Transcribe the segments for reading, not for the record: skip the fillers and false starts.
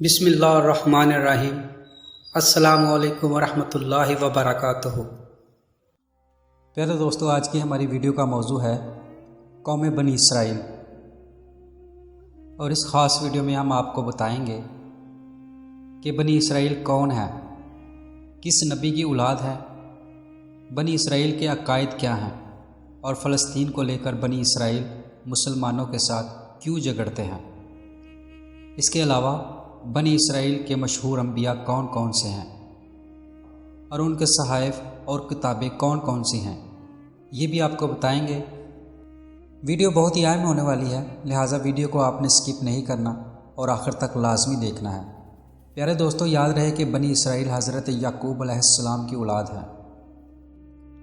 بسم اللہ الرحمن الرحیم۔ السلام علیکم ورحمۃ اللہ وبرکاتہ۔ پیارے دوستو، آج کی ہماری ویڈیو کا موضوع ہے قوم بنی اسرائیل، اور اس خاص ویڈیو میں ہم آپ کو بتائیں گے کہ بنی اسرائیل کون ہے، کس نبی کی اولاد ہے، بنی اسرائیل کے عقائد کیا ہیں، اور فلسطین کو لے کر بنی اسرائیل مسلمانوں کے ساتھ کیوں جھگڑتے ہیں۔ اس کے علاوہ بنی اسرائیل کے مشہور انبیاء کون کون سے ہیں اور ان کے صحائف اور کتابیں کون کون سی ہیں، یہ بھی آپ کو بتائیں گے۔ ویڈیو بہت ہی اہم ہونے والی ہے، لہٰذا ویڈیو کو آپ نے سکپ نہیں کرنا اور آخر تک لازمی دیکھنا ہے۔ پیارے دوستو، یاد رہے کہ بنی اسرائیل حضرت یعقوب علیہ السلام کی اولاد ہے۔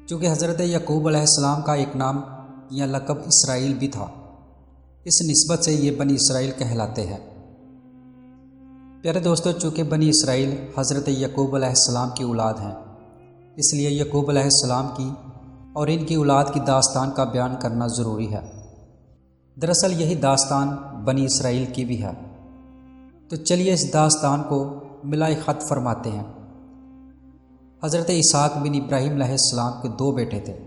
چونکہ حضرت یعقوب علیہ السلام کا ایک نام یا لقب اسرائیل بھی تھا، اس نسبت سے یہ بنی اسرائیل کہلاتے ہیں۔ پیارے دوستو، چونکہ بنی اسرائیل حضرت یعقوب علیہ السلام کی اولاد ہیں، اس لیے یعقوب علیہ السلام کی اور ان کی اولاد کی داستان کا بیان کرنا ضروری ہے۔ دراصل یہی داستان بنی اسرائیل کی بھی ہے، تو چلیے اس داستان کو ملائے خط فرماتے ہیں۔ حضرت اسحاق بن ابراہیم علیہ السلام کے دو بیٹے تھے،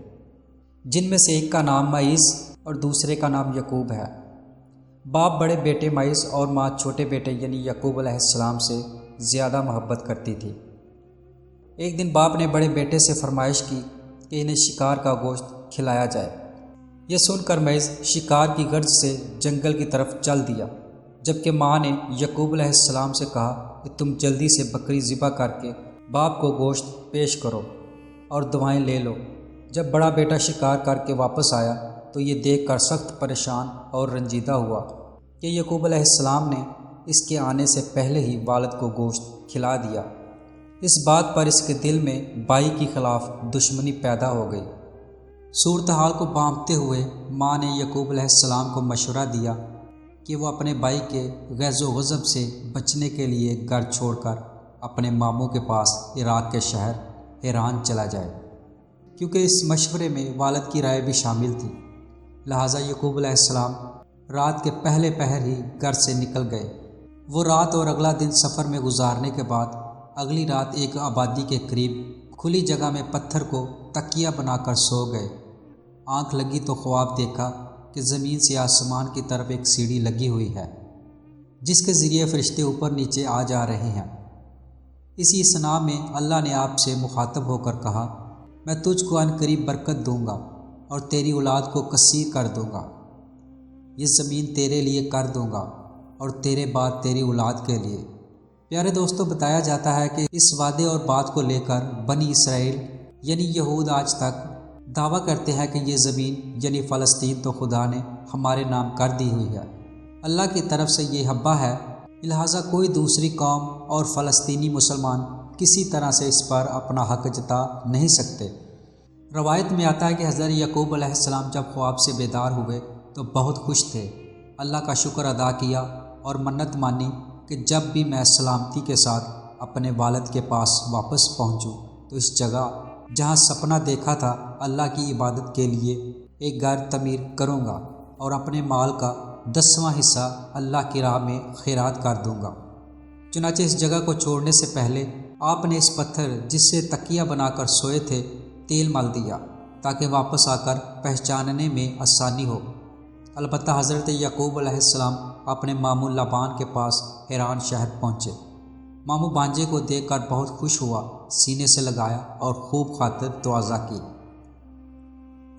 جن میں سے ایک کا نام معیز اور دوسرے کا نام یعقوب ہے۔ باپ بڑے بیٹے معیز اور ماں چھوٹے بیٹے یعنی یعقوب علیہ السلام سے زیادہ محبت کرتی تھی۔ ایک دن باپ نے بڑے بیٹے سے فرمائش کی کہ انہیں شکار کا گوشت کھلایا جائے۔ یہ سن کر معیز شکار کی غرض سے جنگل کی طرف چل دیا، جبکہ ماں نے یعقوب علیہ السلام سے کہا کہ تم جلدی سے بکری ذبح کر کے باپ کو گوشت پیش کرو اور دعائیں لے لو۔ جب بڑا بیٹا شکار کر کے واپس آیا تو یہ دیکھ کر سخت پریشان اور رنجیدہ ہوا کہ یعقوب علیہ السلام نے اس کے آنے سے پہلے ہی والد کو گوشت کھلا دیا۔ اس بات پر اس کے دل میں بھائی کے خلاف دشمنی پیدا ہو گئی۔ صورتحال کو بھانپتے ہوئے ماں نے یعقوب علیہ السلام کو مشورہ دیا کہ وہ اپنے بھائی کے غیظ و غضب سے بچنے کے لیے گھر چھوڑ کر اپنے ماموں کے پاس عراق کے شہر حران چلا جائے، کیونکہ اس مشورے میں والد کی رائے بھی شامل تھی۔ لہٰذا یعقوب علیہ السلام رات کے پہلے پہر ہی گھر سے نکل گئے۔ وہ رات اور اگلا دن سفر میں گزارنے کے بعد اگلی رات ایک آبادی کے قریب کھلی جگہ میں پتھر کو تکیہ بنا کر سو گئے۔ آنکھ لگی تو خواب دیکھا کہ زمین سے آسمان کی طرف ایک سیڑھی لگی ہوئی ہے، جس کے ذریعے فرشتے اوپر نیچے آ جا رہے ہیں۔ اسی اثنا میں اللہ نے آپ سے مخاطب ہو کر کہا، میں تجھ کو عن قریب برکت دوں گا اور تیری اولاد کو کثیر کر دوں گا۔ یہ زمین تیرے لیے کر دوں گا اور تیرے بعد تیری اولاد کے لیے۔ پیارے دوستو، بتایا جاتا ہے کہ اس وعدے اور بات کو لے کر بنی اسرائیل یعنی یہود آج تک دعویٰ کرتے ہیں کہ یہ زمین یعنی فلسطین تو خدا نے ہمارے نام کر دی ہوئی ہے، اللہ کی طرف سے یہ حبہ ہے، لہٰذا کوئی دوسری قوم اور فلسطینی مسلمان کسی طرح سے اس پر اپنا حق جتا نہیں سکتے۔ روایت میں آتا ہے کہ حضرت یعقوب علیہ السلام جب خواب سے بیدار ہوئے تو بہت خوش تھے، اللہ کا شکر ادا کیا اور منت مانی کہ جب بھی میں سلامتی کے ساتھ اپنے والد کے پاس واپس پہنچوں تو اس جگہ جہاں سپنا دیکھا تھا اللہ کی عبادت کے لیے ایک گھر تعمیر کروں گا اور اپنے مال کا 10واں حصہ اللہ کی راہ میں خیرات کر دوں گا۔ چنانچہ اس جگہ کو چھوڑنے سے پہلے آپ نے اس پتھر جس سے تکیہ بنا کر سوئے تھے تیل مل دیا تاکہ واپس آ کر پہچاننے میں آسانی ہو۔ البتہ حضرت یعقوب علیہ السلام اپنے ماموں لابان کے پاس حران شہر پہنچے۔ ماموں بانجے کو دیکھ کر بہت خوش ہوا، سینے سے لگایا اور خوب خاطر تواضع کی۔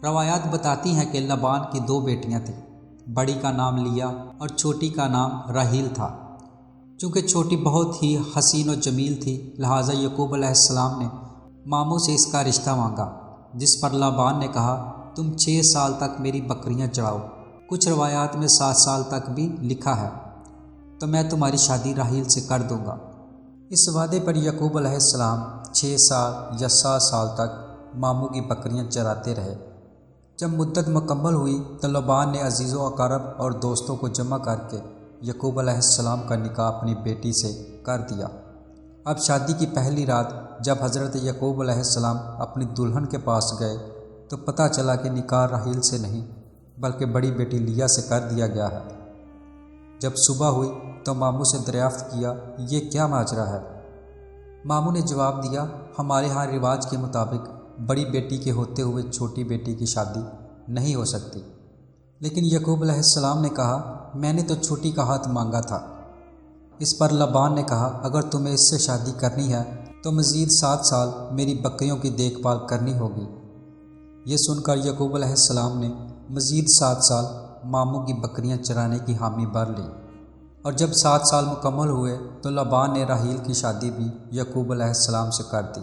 روایات بتاتی ہیں کہ لابان کی دو بیٹیاں تھیں، بڑی کا نام لیا اور چھوٹی کا نام راحیل تھا۔ چونکہ چھوٹی بہت ہی حسین و جمیل تھی، لہٰذا یعقوب علیہ السلام نے ماموں سے اس کا رشتہ مانگا، جس پر لابان نے کہا، تم 6 سال تک میری بکریاں چڑھاؤ، کچھ روایات میں 7 سال تک بھی لکھا ہے، تو میں تمہاری شادی راحیل سے کر دوں گا۔ اس وعدے پر یعقوب علیہ السلام 6 سال یا 7 سال تک ماموں کی بکریاں چراتے رہے۔ جب مدت مکمل ہوئی تو لابان نے عزیز و اقارب اور دوستوں کو جمع کر کے یعقوب علیہ السلام کا نکاح اپنی بیٹی سے کر دیا۔ اب شادی کی پہلی رات جب حضرت یعقوب علیہ السلام اپنی دلہن کے پاس گئے تو پتہ چلا کہ نکاح راحیل سے نہیں بلکہ بڑی بیٹی لیا سے کر دیا گیا ہے۔ جب صبح ہوئی تو ماموں سے دریافت کیا یہ کیا ماجرا ہے؟ ماموں نے جواب دیا ہمارے ہاں رواج کے مطابق بڑی بیٹی کے ہوتے ہوئے چھوٹی بیٹی کی شادی نہیں ہو سکتی، لیکن یعقوب علیہ السلام نے کہا میں نے تو چھوٹی کا ہاتھ مانگا تھا۔ اس پر لبان نے کہا اگر تمہیں اس سے شادی کرنی ہے تو مزید 7 سال میری بکریوں کی دیکھ بھال کرنی ہوگی۔ یہ سن کر یعقوب علیہ السلام نے مزید 7 سال ماموں کی بکریاں چرانے کی حامی بھر لی، اور جب 7 سال مکمل ہوئے تو لبان نے راحیل کی شادی بھی یعقوب علیہ السلام سے کر دی۔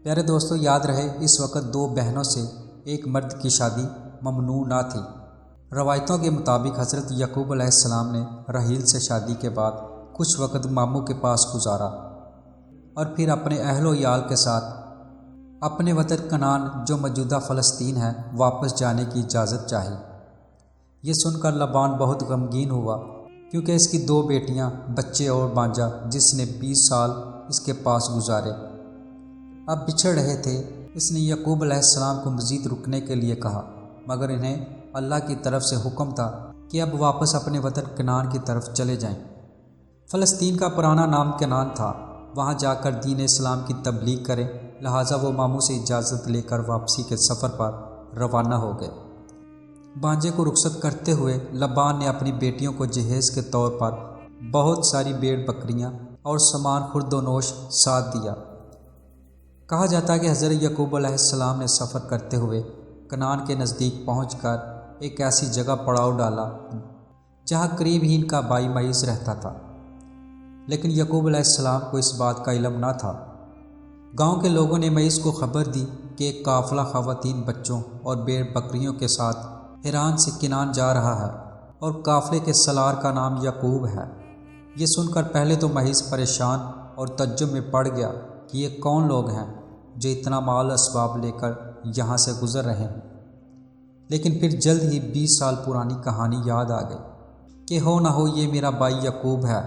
پیارے دوستو، یاد رہے اس وقت 2 بہنوں سے ایک مرد کی شادی ممنوع نہ تھی۔ روایتوں کے مطابق حضرت یعقوب علیہ السلام نے راحیل سے شادی کے بعد کچھ وقت ماموں کے پاس گزارا اور پھر اپنے اہل و عیال کے ساتھ اپنے وطن کنعان جو موجودہ فلسطین ہے واپس جانے کی اجازت چاہی۔ یہ سن کر لبان بہت غمگین ہوا کیونکہ اس کی 2 بیٹیاں، بچے اور بانجا جس نے 20 سال اس کے پاس گزارے اب بچھڑ رہے تھے۔ اس نے یعقوب علیہ السلام کو مزید رکنے کے لیے کہا، مگر انہیں اللہ کی طرف سے حکم تھا کہ اب واپس اپنے وطن کنعان کی طرف چلے جائیں۔ فلسطین کا پرانا نام کنعان تھا، وہاں جا کر دین اسلام کی تبلیغ کریں، لہٰذا وہ ماموں سے اجازت لے کر واپسی کے سفر پر روانہ ہو گئے۔ بانجے کو رخصت کرتے ہوئے لبان نے اپنی بیٹیوں کو جہیز کے طور پر بہت ساری بھیڑ بکریاں اور سامان خرد و نوش ساتھ دیا۔ کہا جاتا ہے کہ حضرت یعقوب علیہ السلام نے سفر کرتے ہوئے کنعان کے نزدیک پہنچ کر ایک ایسی جگہ پڑاؤ ڈالا جہاں قریب ہی ان کا بھائی معیز رہتا تھا، لیکن یعقوب علیہ السلام کو اس بات کا علم نہ تھا۔ گاؤں کے لوگوں نے معیز کو خبر دی کہ ایک قافلہ خواتین، بچوں اور بھیڑ بکریوں کے ساتھ حران سے کنعان جا رہا ہے اور قافلے کے سالار کا نام یعقوب ہے۔ یہ سن کر پہلے تو معیز پریشان اور تعجب میں پڑ گیا کہ یہ کون لوگ ہیں جو اتنا مال اسباب لے کر یہاں سے گزر رہے ہیں، لیکن پھر جلد ہی 20 سال پرانی کہانی یاد آ گئی کہ ہو نہ ہو یہ میرا بھائی یعقوب ہے۔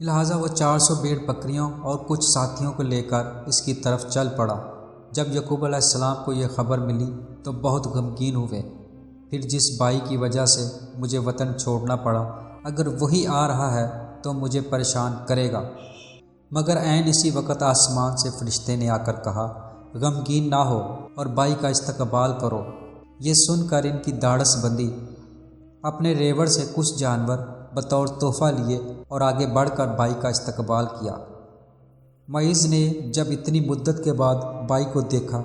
لہٰذا وہ 400 بھیڑ بکریوں اور کچھ ساتھیوں کو لے کر اس کی طرف چل پڑا۔ جب یعقوب علیہ السلام کو یہ خبر ملی تو بہت غمگین ہوئے، پھر جس بھائی کی وجہ سے مجھے وطن چھوڑنا پڑا، اگر وہی آ رہا ہے تو مجھے پریشان کرے گا۔ مگر عین اسی وقت آسمان سے فرشتے نے آ کر کہا غمگین نہ ہو اور بھائی کا استقبال کرو۔ یہ سن کر ان کی دھاڑس بندی، اپنے ریوڑ سے کچھ جانور بطور تحفہ لیے اور آگے بڑھ کر بھائی کا استقبال کیا۔ معیز نے جب اتنی مدت کے بعد بھائی کو دیکھا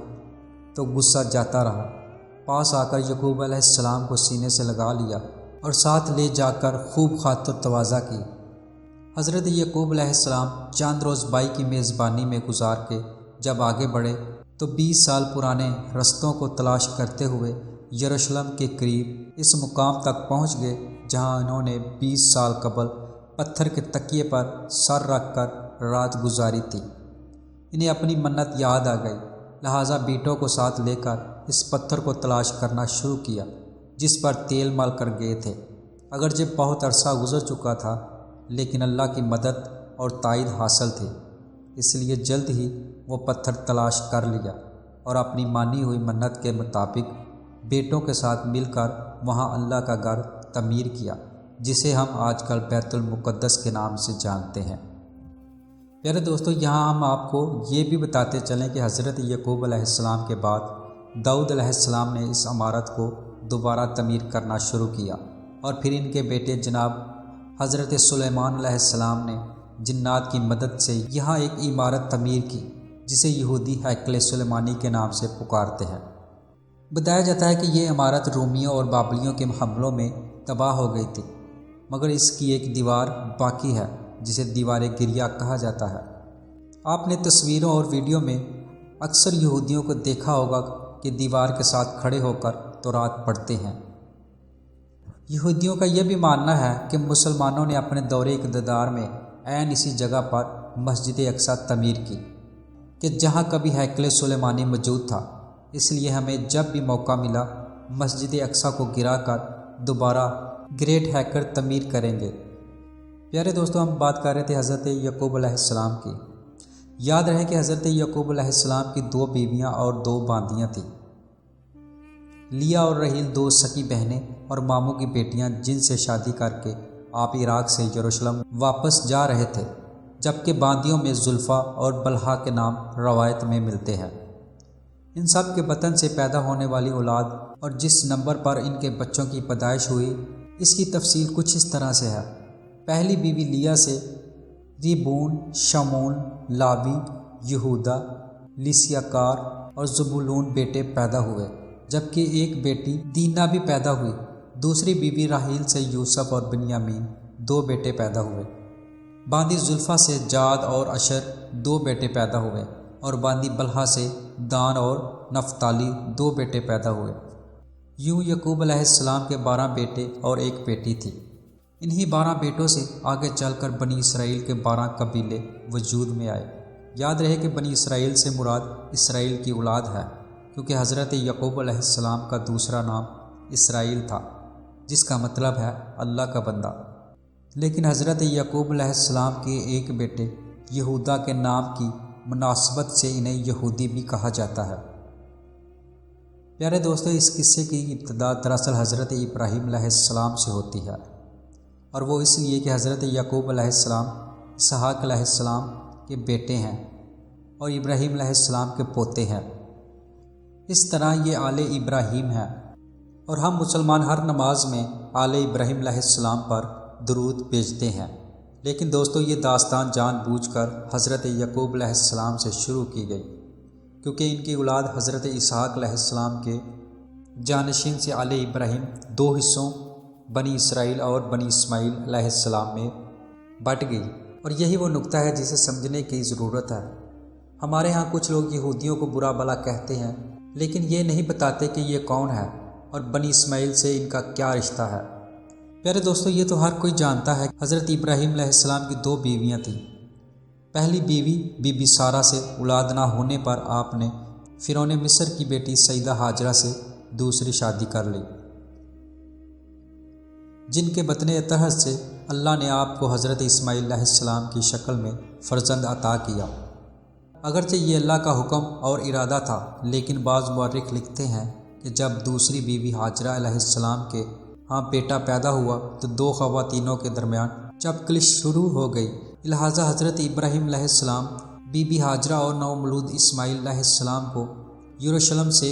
تو غصہ جاتا رہا، پاس آ کر یعقوب علیہ السلام کو سینے سے لگا لیا اور ساتھ لے جا کر خوب خاطر تواضع کی۔ حضرت یعقوب علیہ السلام چند روز بھائی کی میزبانی میں گزار کے جب آگے بڑھے تو 20 سال پرانے رستوں کو تلاش کرتے ہوئے یروشلم کے قریب اس مقام تک پہنچ گئے جہاں انہوں نے 20 سال قبل پتھر کے تکیے پر سر رکھ کر رات گزاری تھی۔ انہیں اپنی منت یاد آ گئی، لہٰذا بیٹوں کو ساتھ لے کر اس پتھر کو تلاش کرنا شروع کیا جس پر تیل مل کر گئے تھے۔ اگرچہ بہت عرصہ گزر چکا تھا لیکن اللہ کی مدد اور تائید حاصل تھی، اس لیے جلد ہی وہ پتھر تلاش کر لیا اور اپنی مانی ہوئی منت کے مطابق بیٹوں کے ساتھ مل کر وہاں اللہ کا گھر تعمیر کیا، جسے ہم آج کل بیت المقدس کے نام سے جانتے ہیں۔ پیارے دوستو، یہاں ہم آپ کو یہ بھی بتاتے چلیں کہ حضرت یعقوب علیہ السلام کے بعد داؤد علیہ السلام نے اس عمارت کو دوبارہ تعمیر کرنا شروع کیا، اور پھر ان کے بیٹے جناب حضرت سلیمان علیہ السلام نے جنات کی مدد سے یہاں ایک عمارت تعمیر کی جسے یہودی ہیکل سلیمانی کے نام سے پکارتے ہیں۔ بتایا جاتا ہے کہ یہ عمارت رومیوں اور بابلیوں کے حملوں میں تباہ ہو گئی تھی، مگر اس کی ایک دیوار باقی ہے جسے دیوار گریہ کہا جاتا ہے۔ آپ نے تصویروں اور ویڈیو میں اکثر یہودیوں کو دیکھا ہوگا کہ دیوار کے ساتھ کھڑے ہو کر تورات پڑھتے ہیں۔ یہودیوں کا یہ بھی ماننا ہے کہ مسلمانوں نے اپنے دور اقتدار میں عین اسی جگہ پر مسجد اقصی تعمیر کی کہ جہاں کبھی ہیکل سلیمانی موجود تھا، اس لیے ہمیں جب بھی موقع ملا مسجد اقصی کو گرا کر دوبارہ گریٹ ہیکل تعمیر کریں گے۔ پیارے دوستو، ہم بات کر رہے تھے حضرت یعقوب علیہ السلام کی۔ یاد رہے کہ حضرت یعقوب علیہ السلام کی 2 بیویاں اور 2 باندیاں تھیں، لیا اور رحیل 2 سکی بہنیں اور ماموں کی بیٹیاں، جن سے شادی کر کے آپ عراق سے یروشلم واپس جا رہے تھے، جبکہ باندیوں میں زلفا اور بلحا کے نام روایت میں ملتے ہیں۔ ان سب کے بطن سے پیدا ہونے والی اولاد اور جس نمبر پر ان کے بچوں کی پیدائش ہوئی، اس کی تفصیل کچھ اس طرح سے ہے۔ پہلی بیوی لیا سے ریبون، شمون، لاوی، یہودا، لیسیاکار اور زبولون بیٹے پیدا ہوئے، جبکہ ایک بیٹی دینا بھی پیدا ہوئی۔ دوسری بیوی راحیل سے یوسف اور بنیامین 2 بیٹے پیدا ہوئے۔ باندی زلفا سے جاد اور اشر 2 بیٹے پیدا ہوئے، اور باندی بلحا سے دان اور نفتالی 2 بیٹے پیدا ہوئے۔ یوں یعقوب علیہ السلام کے 12 بیٹے اور ایک بیٹی تھی۔ انہی 12 بیٹوں سے آگے چل کر بنی اسرائیل کے 12 قبیلے وجود میں آئے۔ یاد رہے کہ بنی اسرائیل سے مراد اسرائیل کی اولاد ہے، کیونکہ حضرت یعقوب علیہ السلام کا دوسرا نام اسرائیل تھا، جس کا مطلب ہے اللہ کا بندہ۔ لیکن حضرت یعقوب علیہ السلام کے ایک بیٹے یہودا کے نام کی مناسبت سے انہیں یہودی بھی کہا جاتا ہے۔ پیارے دوستو، اس قصے کی ابتدا دراصل حضرت ابراہیم علیہ السلام سے ہوتی ہے، اور وہ اس لیے کہ حضرت یعقوب علیہ السلام اسحاق علیہ السلام کے بیٹے ہیں اور ابراہیم علیہ السلام کے پوتے ہیں۔ اس طرح یہ آل ابراہیم ہے، اور ہم مسلمان ہر نماز میں آل ابراہیم علیہ السلام پر درود بھیجتے ہیں۔ لیکن دوستو، یہ داستان جان بوجھ کر حضرت یعقوب علیہ السلام سے شروع کی گئی، کیونکہ ان کی اولاد حضرت اسحاق علیہ السلام کے جانشین سے آل ابراہیم 2 حصوں بنی اسرائیل اور بنی اسماعیل علیہ السلام میں بٹ گئی، اور یہی وہ نقطہ ہے جسے سمجھنے کی ضرورت ہے۔ ہمارے ہاں کچھ لوگ یہودیوں کو برا بھلا کہتے ہیں، لیکن یہ نہیں بتاتے کہ یہ کون ہے اور بنی اسماعیل سے ان کا کیا رشتہ ہے۔ پیارے دوستو، یہ تو ہر کوئی جانتا ہے، حضرت ابراہیم علیہ السلام کی 2 بیویاں تھیں۔ پہلی بیوی بی بی سارہ سے اولاد نہ ہونے پر آپ نے فرعون مصر کی بیٹی سیدہ ہاجرہ سے دوسری شادی کر لی، جن کے بطن اطہر سے اللہ نے آپ کو حضرت اسماعیل علیہ السلام کی شکل میں فرزند عطا کیا۔ اگرچہ یہ اللہ کا حکم اور ارادہ تھا، لیکن بعض مورخ لکھتے ہیں کہ جب دوسری بیوی ہاجرہ علیہ السلام کے ہاں بیٹا پیدا ہوا تو 2 خواتینوں کے درمیان چپکلش شروع ہو گئی، لہٰذا حضرت ابراہیم علیہ السلام بی بی ہاجرہ اور نومولود اسماعیل علیہ السلام کو یروشلم سے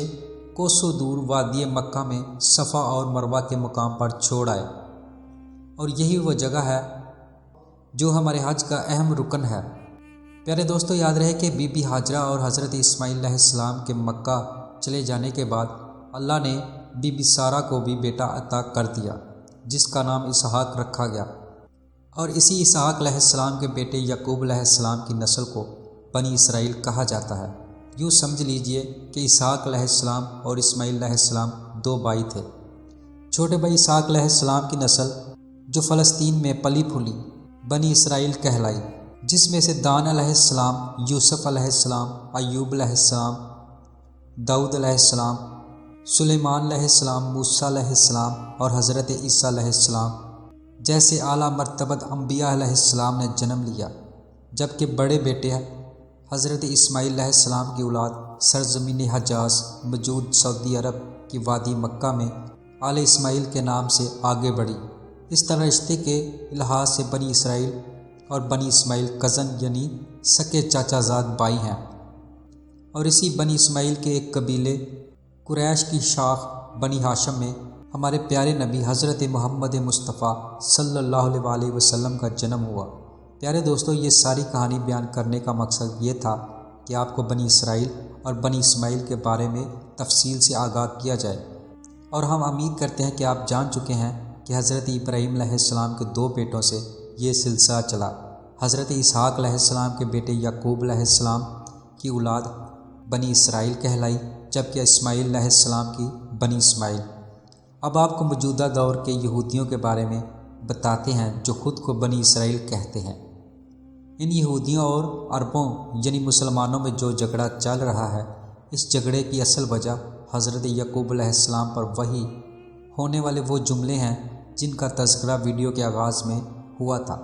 کوسوں دور وادی مکہ میں صفا اور مروہ کے مقام پر چھوڑ آئے، اور یہی وہ جگہ ہے جو ہمارے حج کا اہم رکن ہے۔ پیارے دوستو، یاد رہے کہ بی بی ہاجرہ اور حضرت اسماعیل علیہ السلام کے مکہ چلے جانے کے بعد اللہ نے بی بی سارہ کو بھی بیٹا عطا کر دیا، جس کا نام اسحاق رکھا گیا، اور اسی اسحاق علیہ السلام کے بیٹے یعقوب علیہ السلام کی نسل کو بنی اسرائیل کہا جاتا ہے۔ یوں سمجھ لیجئے کہ اسحاق علیہ السلام اور اسماعیل علیہ السلام 2 بھائی تھے۔ چھوٹے بھائی اسحاق علیہ السلام کی نسل جو فلسطین میں پلی پھولی بنی اسرائیل کہلائی، جس میں سے دان علیہ السلام، یوسف علیہ السلام، ایوب علیہ السلام، داؤد علیہ السلام، سلیمان علیہ السلام، موسیٰ علیہ السلام اور حضرت عیسیٰ علیہ السلام جیسے اعلیٰ مرتبت انبیاء علیہ السلام نے جنم لیا، جبکہ بڑے بیٹے حضرت اسماعیل علیہ السلام کی اولاد سرزمین حجاز موجود سعودی عرب کی وادی مکہ میں آل اسماعیل کے نام سے آگے بڑھی۔ اس طرح رشتے کے لحاظ سے بنی اسرائیل اور بنی اسماعیل کزن یعنی سکے چاچا زاد بھائی ہیں، اور اسی بنی اسماعیل کے ایک قبیلے قریش کی شاخ بنی ہاشم میں ہمارے پیارے نبی حضرت محمد مصطفیٰ صلی اللہ علیہ وسلم کا جنم ہوا۔ پیارے دوستو، یہ ساری کہانی بیان کرنے کا مقصد یہ تھا کہ آپ کو بنی اسرائیل اور بنی اسماعیل کے بارے میں تفصیل سے آگاہ کیا جائے، اور ہم امید کرتے ہیں کہ آپ جان چکے ہیں کہ حضرت ابراہیم علیہ السلام کے 2 بیٹوں سے یہ سلسلہ چلا۔ حضرت اسحاق علیہ السلام کے بیٹے یعقوب علیہ السلام کی اولاد بنی اسرائیل کہلائی، جبکہ اسماعیل علیہ السلام کی بنی اسماعیل۔ اب آپ کو موجودہ دور کے یہودیوں کے بارے میں بتاتے ہیں جو خود کو بنی اسرائیل کہتے ہیں۔ ان یہودیوں اور عربوں یعنی مسلمانوں میں جو جھگڑا چل رہا ہے، اس جھگڑے کی اصل وجہ حضرت یعقوب علیہ السلام پر وحی ہونے والے وہ جملے ہیں جن کا تذکرہ ویڈیو کے آغاز میں ہوا تھا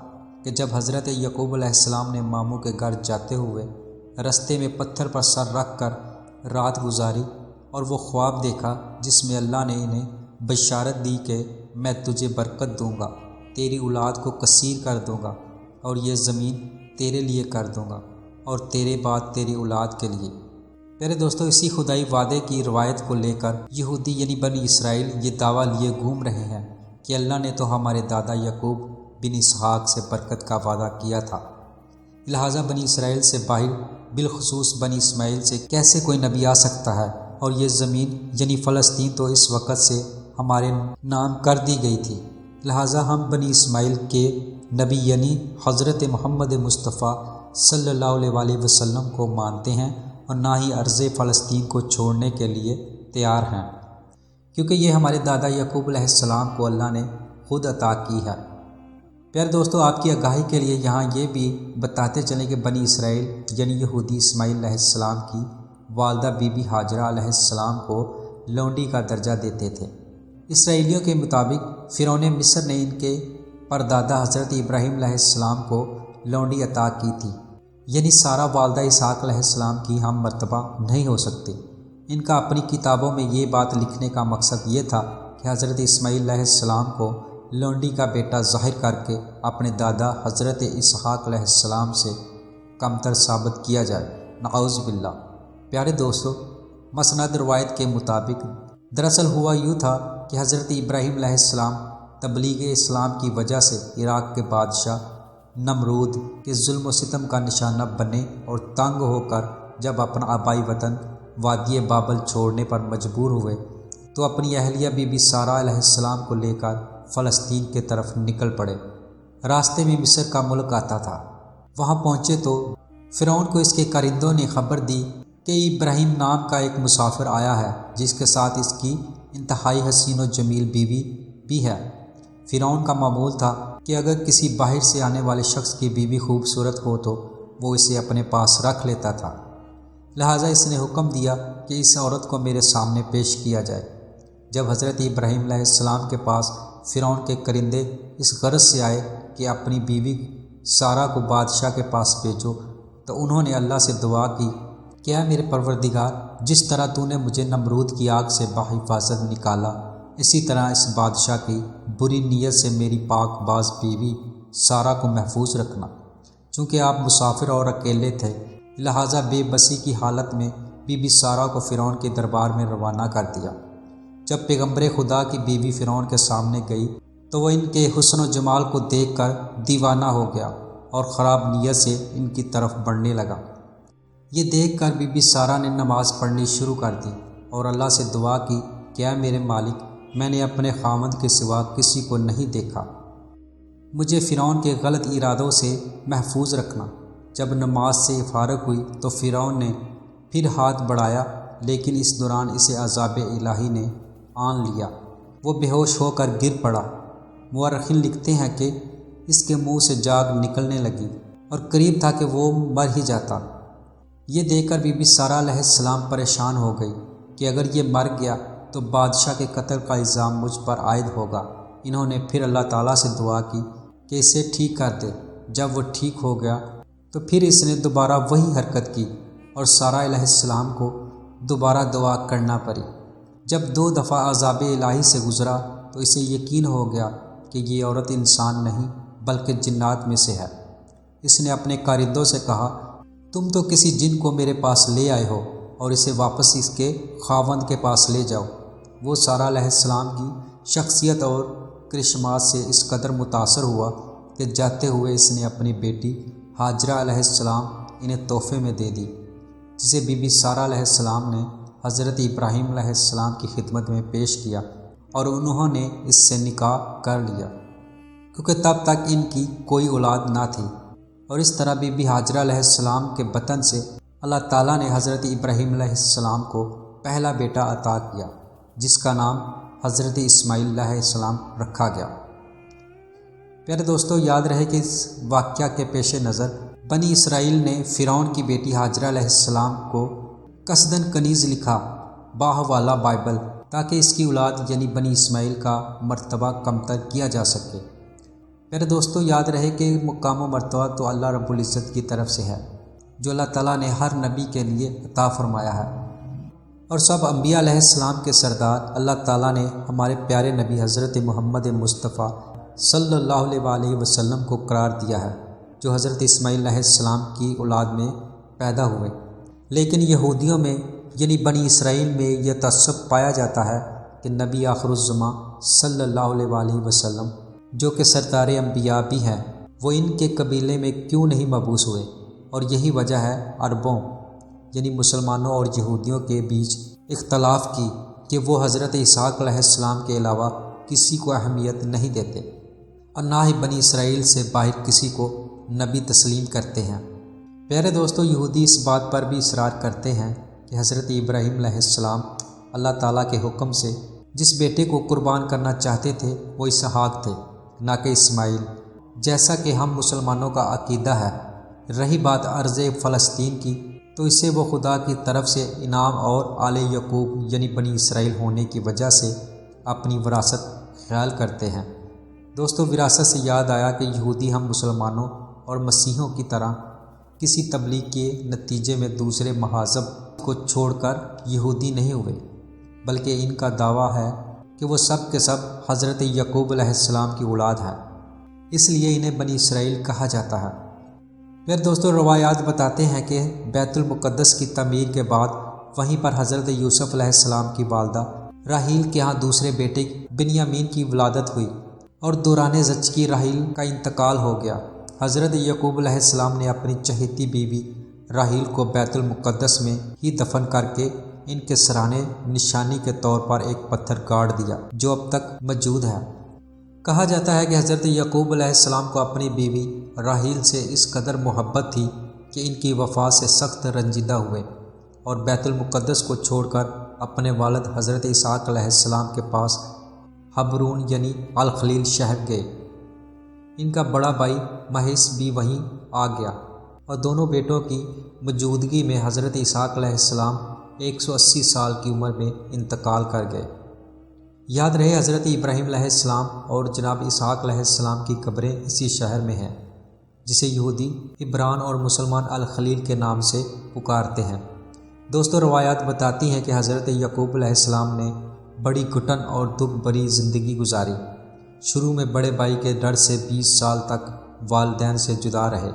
کہ جب حضرت یعقوب علیہ السلام نے ماموں کے گھر جاتے ہوئے رستے میں پتھر پر سر رکھ کر رات گزاری، اور وہ خواب دیکھا جس میں اللہ نے انہیں بشارت دی کہ میں تجھے برکت دوں گا، تیری اولاد کو کثیر کر دوں گا اور یہ زمین تیرے لیے کر دوں گا اور تیرے بعد تیری اولاد کے لیے۔ پیارے دوستو، اسی خدائی وعدے کی روایت کو لے کر یہودی یعنی بنی اسرائیل یہ دعویٰ لیے گھوم رہے ہیں کہ اللہ نے تو ہمارے دادا یعقوب بن اسحاق سے برکت کا وعدہ کیا تھا، لہٰذا بنی اسرائیل سے باہر بالخصوص بنی اسماعیل سے کیسے کوئی نبی آ سکتا ہے، اور یہ زمین یعنی فلسطین تو اس وقت سے ہمارے نام کر دی گئی تھی، لہٰذا ہم بنی اسماعیل کے نبی یعنی حضرت محمد مصطفیٰ صلی اللہ علیہ وسلم کو مانتے ہیں اور نہ ہی ارض فلسطین کو چھوڑنے کے لیے تیار ہیں، کیونکہ یہ ہمارے دادا یعقوب علیہ السلام کو اللہ نے خود عطا کی ہے۔ پیارے دوستو، آپ کی آگاہی کے لیے یہاں یہ بھی بتاتے چلیں کہ بنی اسرائیل یعنی یہودی اسماعیل علیہ السلام کی والدہ بی بی ہاجرہ علیہ السلام کو لونڈی کا درجہ دیتے تھے۔ اسرائیلیوں کے مطابق فرعون مصر نے ان کے پردادا حضرت ابراہیم علیہ السلام کو لونڈی عطا کی تھی، یعنی سارا والدہ اسحاق علیہ السلام کی ہم مرتبہ نہیں ہو سکتے۔ ان کا اپنی کتابوں میں یہ بات لکھنے کا مقصد یہ تھا کہ حضرت اسماعیل علیہ السلام کو لونڈی کا بیٹا ظاہر کر کے اپنے دادا حضرت اسحاق علیہ السلام سے کمتر ثابت کیا جائے، نعوذ باللہ۔ پیارے دوستو، مسند روایت کے مطابق دراصل ہوا یوں تھا کہ حضرت ابراہیم علیہ السلام تبلیغ اسلام کی وجہ سے عراق کے بادشاہ نمرود کے ظلم و ستم کا نشانہ بنے اور تنگ ہو کر جب اپنا آبائی وطن وادی بابل چھوڑنے پر مجبور ہوئے تو اپنی اہلیہ بی بی سارہ علیہ السلام کو لے کر فلسطین کے طرف نکل پڑے۔ راستے میں مصر کا ملک آتا تھا، وہاں پہنچے تو فرعون کو اس کے کارندوں نے خبر دی کہ ابراہیم نام کا ایک مسافر آیا ہے جس کے ساتھ اس کی انتہائی حسین و جمیل بیوی بھی ہے۔ فرعون کا معمول تھا کہ اگر کسی باہر سے آنے والے شخص کی بیوی خوبصورت ہو تو وہ اسے اپنے پاس رکھ لیتا تھا، لہٰذا اس نے حکم دیا کہ اس عورت کو میرے سامنے پیش کیا جائے۔ جب حضرت ابراہیم علیہ السلام کے پاس فرعون کے کرندے اس غرض سے آئے کہ اپنی بیوی سارہ کو بادشاہ کے پاس بھیجو، تو انہوں نے اللہ سے دعا کی کہ اے میرے پروردگار، جس طرح تو نے مجھے نمرود کی آگ سے بحفاظت نکالا، اسی طرح اس بادشاہ کی بری نیت سے میری پاک باز بیوی سارہ کو محفوظ رکھنا۔ چونکہ آپ مسافر اور اکیلے تھے، لہٰذا بے بسی کی حالت میں بی بی سارہ کو فرعون کے دربار میں روانہ کر دیا۔ جب پیغمبر خدا کی بیوی فرعون کے سامنے گئی تو وہ ان کے حسن و جمال کو دیکھ کر دیوانہ ہو گیا اور خراب نیت سے ان کی طرف بڑھنے لگا۔ یہ دیکھ کر بی بی سارہ نے نماز پڑھنی شروع کر دی اور اللہ سے دعا کی کہ اے میرے مالک، میں نے اپنے خاوند کے سوا کسی کو نہیں دیکھا، مجھے فرعون کے غلط ارادوں سے محفوظ رکھنا۔ جب نماز سے فارغ ہوئی تو فرعون نے پھر ہاتھ بڑھایا، لیکن اس دوران اسے عذاب الہی نے آن لیا، وہ بے ہوش ہو کر گر پڑا۔ مورخین لکھتے ہیں کہ اس کے منہ سے جاگ نکلنے لگی اور قریب تھا کہ وہ مر ہی جاتا۔ یہ دیکھ کر بی بی سارہ علیہ السلام پریشان ہو گئی کہ اگر یہ مر گیا تو بادشاہ کے قتل کا الزام مجھ پر عائد ہوگا۔ انہوں نے پھر اللہ تعالیٰ سے دعا کی کہ اسے ٹھیک کر دے۔ جب وہ ٹھیک ہو گیا تو پھر اس نے دوبارہ وہی حرکت کی اور سارہ علیہ السلام کو دوبارہ دعا کرنا پڑی۔ جب 2 دفعہ عذاب الہی سے گزرا تو اسے یقین ہو گیا کہ یہ عورت انسان نہیں بلکہ جنات میں سے ہے۔ اس نے اپنے کارندوں سے کہا، تم تو کسی جن کو میرے پاس لے آئے ہو اور اسے واپس اس کے خاوند کے پاس لے جاؤ۔ وہ سارہ علیہ السلام کی شخصیت اور کرشمات سے اس قدر متاثر ہوا کہ جاتے ہوئے اس نے اپنی بیٹی ہاجرہ علیہ السلام انہیں تحفے میں دے دی، جسے بی بی سارہ علیہ السلام نے حضرت ابراہیم علیہ السلام کی خدمت میں پیش کیا اور انہوں نے اس سے نکاح کر لیا، کیونکہ تب تک ان کی کوئی اولاد نہ تھی۔ اور اس طرح بی بی ہاجرہ علیہ السلام کے بطن سے اللہ تعالیٰ نے حضرت ابراہیم علیہ السلام کو پہلا بیٹا عطا کیا، جس کا نام حضرت اسماعیل علیہ السلام رکھا گیا۔ پیارے دوستو، یاد رہے کہ اس واقعہ کے پیش نظر بنی اسرائیل نے فرعون کی بیٹی ہاجرہ علیہ السلام کو قصداً کنیز لکھا باحوالہ بائبل، تاکہ اس کی اولاد یعنی بنی اسماعیل کا مرتبہ کمتر کیا جا سکے۔ میرے دوستو، یاد رہے کہ مقام و مرتبہ تو اللہ رب العزت کی طرف سے ہے، جو اللہ تعالیٰ نے ہر نبی کے لیے عطا فرمایا ہے، اور سب انبیاء علیہ السلام کے سردار اللہ تعالیٰ نے ہمارے پیارے نبی حضرت محمد مصطفیٰ صلی اللہ علیہ وآلہ وسلم کو قرار دیا ہے، جو حضرت اسماعیل علیہ السلام کی اولاد میں پیدا ہوئے۔ لیکن یہودیوں میں یعنی بنی اسرائیل میں یہ تعصب پایا جاتا ہے کہ نبی آخر الزماں صلی اللہ علیہ وآلہ وسلم جو کہ سردار انبیاء بھی ہیں، وہ ان کے قبیلے میں کیوں نہیں مبعوث ہوئے، اور یہی وجہ ہے عربوں یعنی مسلمانوں اور یہودیوں کے بیچ اختلاف کی کہ وہ حضرت اسحاق علیہ السلام کے علاوہ کسی کو اہمیت نہیں دیتے، اور نہ ہی بنی اسرائیل سے باہر کسی کو نبی تسلیم کرتے ہیں۔ پیارے دوستو، یہودی اس بات پر بھی اصرار کرتے ہیں کہ حضرت ابراہیم علیہ السلام اللہ تعالیٰ کے حکم سے جس بیٹے کو قربان کرنا چاہتے تھے وہ اسحاق تھے، نہ کہ اسماعیل، جیسا کہ ہم مسلمانوں کا عقیدہ ہے۔ رہی بات ارض فلسطین کی، تو اسے وہ خدا کی طرف سے انعام اور آل یعقوب یعنی بنی اسرائیل ہونے کی وجہ سے اپنی وراثت خیال کرتے ہیں۔ دوستو، وراثت سے یاد آیا کہ یہودی ہم مسلمانوں اور مسیحیوں کی طرح کسی تبلیغ کے نتیجے میں دوسرے مذہب کو چھوڑ کر یہودی نہیں ہوئے، بلکہ ان کا دعویٰ ہے کہ وہ سب کے سب حضرت یعقوب علیہ السلام کی اولاد ہیں، اس لیے انہیں بنی اسرائیل کہا جاتا ہے۔ پھر دوستو، روایات بتاتے ہیں کہ بیت المقدس کی تعمیر کے بعد وہیں پر حضرت یوسف علیہ السلام کی والدہ راحیل کے ہاں دوسرے بیٹے بنیامین کی ولادت ہوئی، اور دوران زچگی راحیل کا انتقال ہو گیا۔ حضرت یعقوب علیہ السلام نے اپنی چہیتی بیوی راحیل کو بیت المقدس میں ہی دفن کر کے ان کے سرانے نشانی کے طور پر ایک پتھر گاڑ دیا، جو اب تک موجود ہے۔ کہا جاتا ہے کہ حضرت یعقوب علیہ السلام کو اپنی بیوی راحیل سے اس قدر محبت تھی کہ ان کی وفات سے سخت رنجیدہ ہوئے اور بیت المقدس کو چھوڑ کر اپنے والد حضرت اسحاق علیہ السلام کے پاس حبرون یعنی الخلیل شہر گئے۔ ان کا بڑا بھائی مہیس بھی وہیں آ گیا، اور دونوں بیٹوں کی موجودگی میں حضرت اسحاق علیہ السلام 180 سال کی عمر میں انتقال کر گئے۔ یاد رہے، حضرت ابراہیم علیہ السلام اور جناب اسحاق علیہ السلام کی قبریں اسی شہر میں ہیں، جسے یہودی عبران اور مسلمان الخلیل کے نام سے پکارتے ہیں۔ دوستو، روایات بتاتی ہیں کہ حضرت یعقوب علیہ السلام نے بڑی گھٹن اور دکھ بھری زندگی گزاری۔ شروع میں بڑے بھائی کے ڈر سے 20 سال تک والدین سے جدا رہے،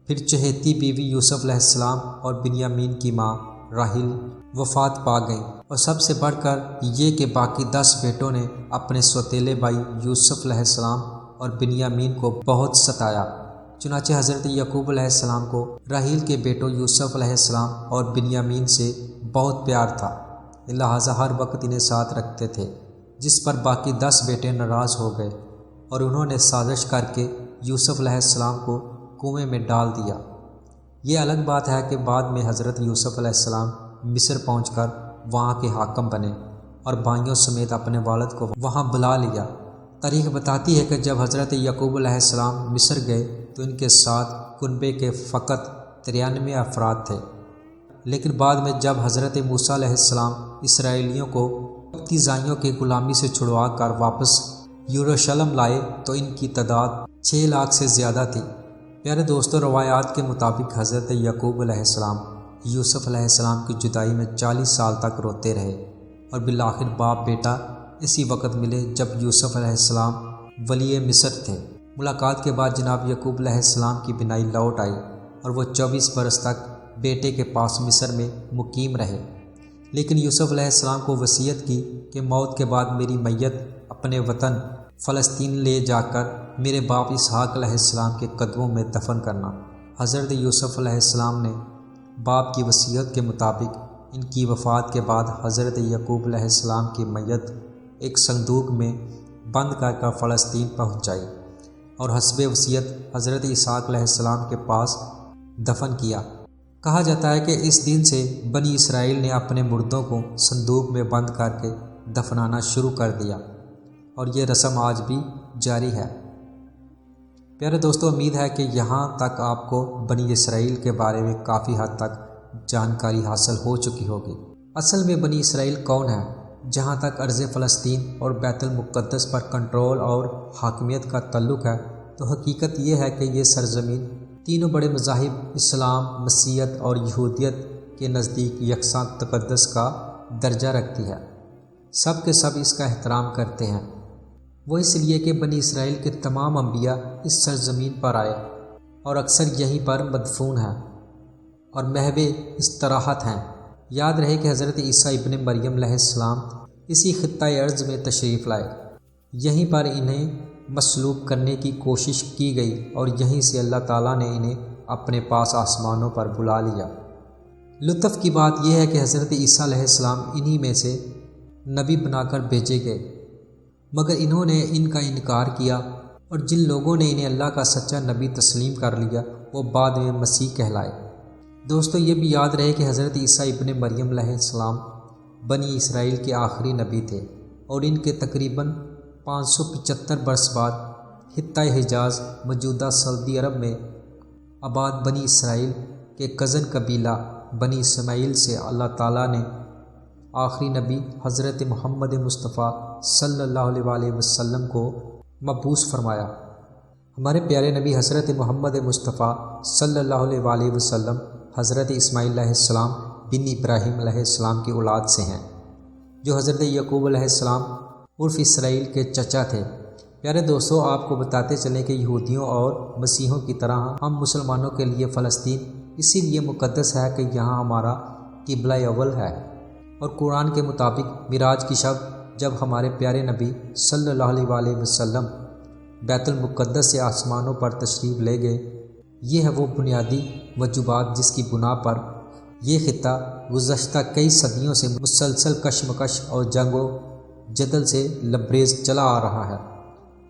پھر چہیتی بیوی یوسف علیہ السلام اور بنیامین کی ماں راحیل وفات پا گئیں، اور سب سے بڑھ کر یہ کہ باقی 10 بیٹوں نے اپنے سوتیلے بھائی یوسف علیہ السلام اور بنیامین کو بہت ستایا۔ چنانچہ حضرت یعقوب علیہ السلام کو راحیل کے بیٹوں یوسف علیہ السلام اور بنیامین سے بہت پیار تھا، لہٰذا ہر وقت انہیں ساتھ رکھتے تھے، جس پر باقی 10 بیٹے ناراض ہو گئے اور انہوں نے سازش کر کے یوسف علیہ السلام کو کنویں میں ڈال دیا۔ یہ الگ بات ہے کہ بعد میں حضرت یوسف علیہ السلام مصر پہنچ کر وہاں کے حاکم بنے اور بھائیوں سمیت اپنے والد کو وہاں بلا لیا۔ تاریخ بتاتی ہے کہ جب حضرت یعقوب علیہ السلام مصر گئے تو ان کے ساتھ کنبے کے فقط 93 افراد تھے، لیکن بعد میں جب حضرت موسیٰ علیہ السلام اسرائیلیوں کو قبطی کی غلامی سے چھڑوا کر واپس یروشلم لائے تو ان کی تعداد 6 لاکھ سے زیادہ تھی۔ پیارے دوستو، روایات کے مطابق حضرت یعقوب علیہ السلام یوسف علیہ السلام کی جدائی میں 40 سال تک روتے رہے، اور بالآخر باپ بیٹا اسی وقت ملے جب یوسف علیہ السلام ولی مصر تھے۔ ملاقات کے بعد جناب یعقوب علیہ السلام کی بینائی لوٹ آئی، اور وہ 24 برس تک بیٹے کے پاس مصر میں مقیم رہے۔ لیکن یوسف علیہ السلام کو وصیت کی کہ موت کے بعد میری میت اپنے وطن فلسطین لے جا کر میرے باپ اسحاق علیہ السلام کے قدموں میں دفن کرنا۔ حضرت یوسف علیہ السلام نے باپ کی وصیت کے مطابق ان کی وفات کے بعد حضرت یعقوب علیہ السلام کی میت ایک صندوق میں بند کر فلسطین پہنچائی اور حسب وصیت حضرت اسحاق علیہ السلام کے پاس دفن کیا۔ کہا جاتا ہے کہ اس دن سے بنی اسرائیل نے اپنے مردوں کو صندوق میں بند کر کے دفنانا شروع کر دیا، اور یہ رسم آج بھی جاری ہے۔ پیارے دوستو، امید ہے کہ یہاں تک آپ کو بنی اسرائیل کے بارے میں کافی حد تک جانکاری حاصل ہو چکی ہوگی۔ اصل میں بنی اسرائیل کون ہے؟ جہاں تک ارض فلسطین اور بیت المقدس پر کنٹرول اور حاکمیت کا تعلق ہے تو حقیقت یہ ہے کہ یہ سرزمین تینوں بڑے مذاہب اسلام، مسیحیت اور یہودیت کے نزدیک یکساں تقدس کا درجہ رکھتی ہے۔ سب کے سب اس کا احترام کرتے ہیں۔ وہ اس لیے کہ بنی اسرائیل کے تمام انبیاء اس سرزمین پر آئے اور اکثر یہیں پر مدفون ہیں اور محو استراحت ہیں۔ یاد رہے کہ حضرت عیسیٰ ابن مریم علیہ السلام اسی خطۂ ارض میں تشریف لائے، یہیں پر انہیں مصلوب کرنے کی کوشش کی گئی اور یہیں سے اللہ تعالیٰ نے انہیں اپنے پاس آسمانوں پر بلا لیا۔ لطف کی بات یہ ہے کہ حضرت عیسیٰ علیہ السلام انہی میں سے نبی بنا کر بھیجے گئے، مگر انہوں نے ان کا انکار کیا اور جن لوگوں نے انہیں اللہ کا سچا نبی تسلیم کر لیا وہ بعد میں مسیح کہلائے۔ دوستو یہ بھی یاد رہے کہ حضرت عیسیٰ ابن مریم علیہ السلام بنی اسرائیل کے آخری نبی تھے اور ان کے تقریباً 575 برس بعد خطۂ حجاز موجودہ سعودی عرب میں آباد بنی اسرائیل کے کزن قبیلہ بنی اسماعیل سے اللہ تعالیٰ نے آخری نبی حضرت محمد مصطفیٰ صلی اللہ علیہ وآلہ وسلم کو مبعوث فرمایا۔ ہمارے پیارے نبی حضرت محمد مصطفیٰ صلی اللہ علیہ وآلہ وسلم حضرت اسماعیل علیہ السلام بن ابراہیم علیہ السلام کی اولاد سے ہیں، جو حضرت یعقوب علیہ السلام عرف اسرائیل کے چچا تھے۔ پیارے دوستو، آپ کو بتاتے چلیں کہ یہودیوں اور مسیحوں کی طرح ہم مسلمانوں کے لیے فلسطین اسی لیے مقدس ہے کہ یہاں ہمارا قبلہ اول ہے، اور قرآن کے مطابق معراج کی شب جب ہمارے پیارے نبی صلی اللہ علیہ وآلہ وسلم بیت المقدس سے آسمانوں پر تشریف لے گئے، یہ ہے وہ بنیادی وجوبات جس کی بنا پر یہ خطہ گزشتہ کئی صدیوں سے مسلسل کشمکش اور جنگ و جدل سے لبریز چلا آ رہا ہے۔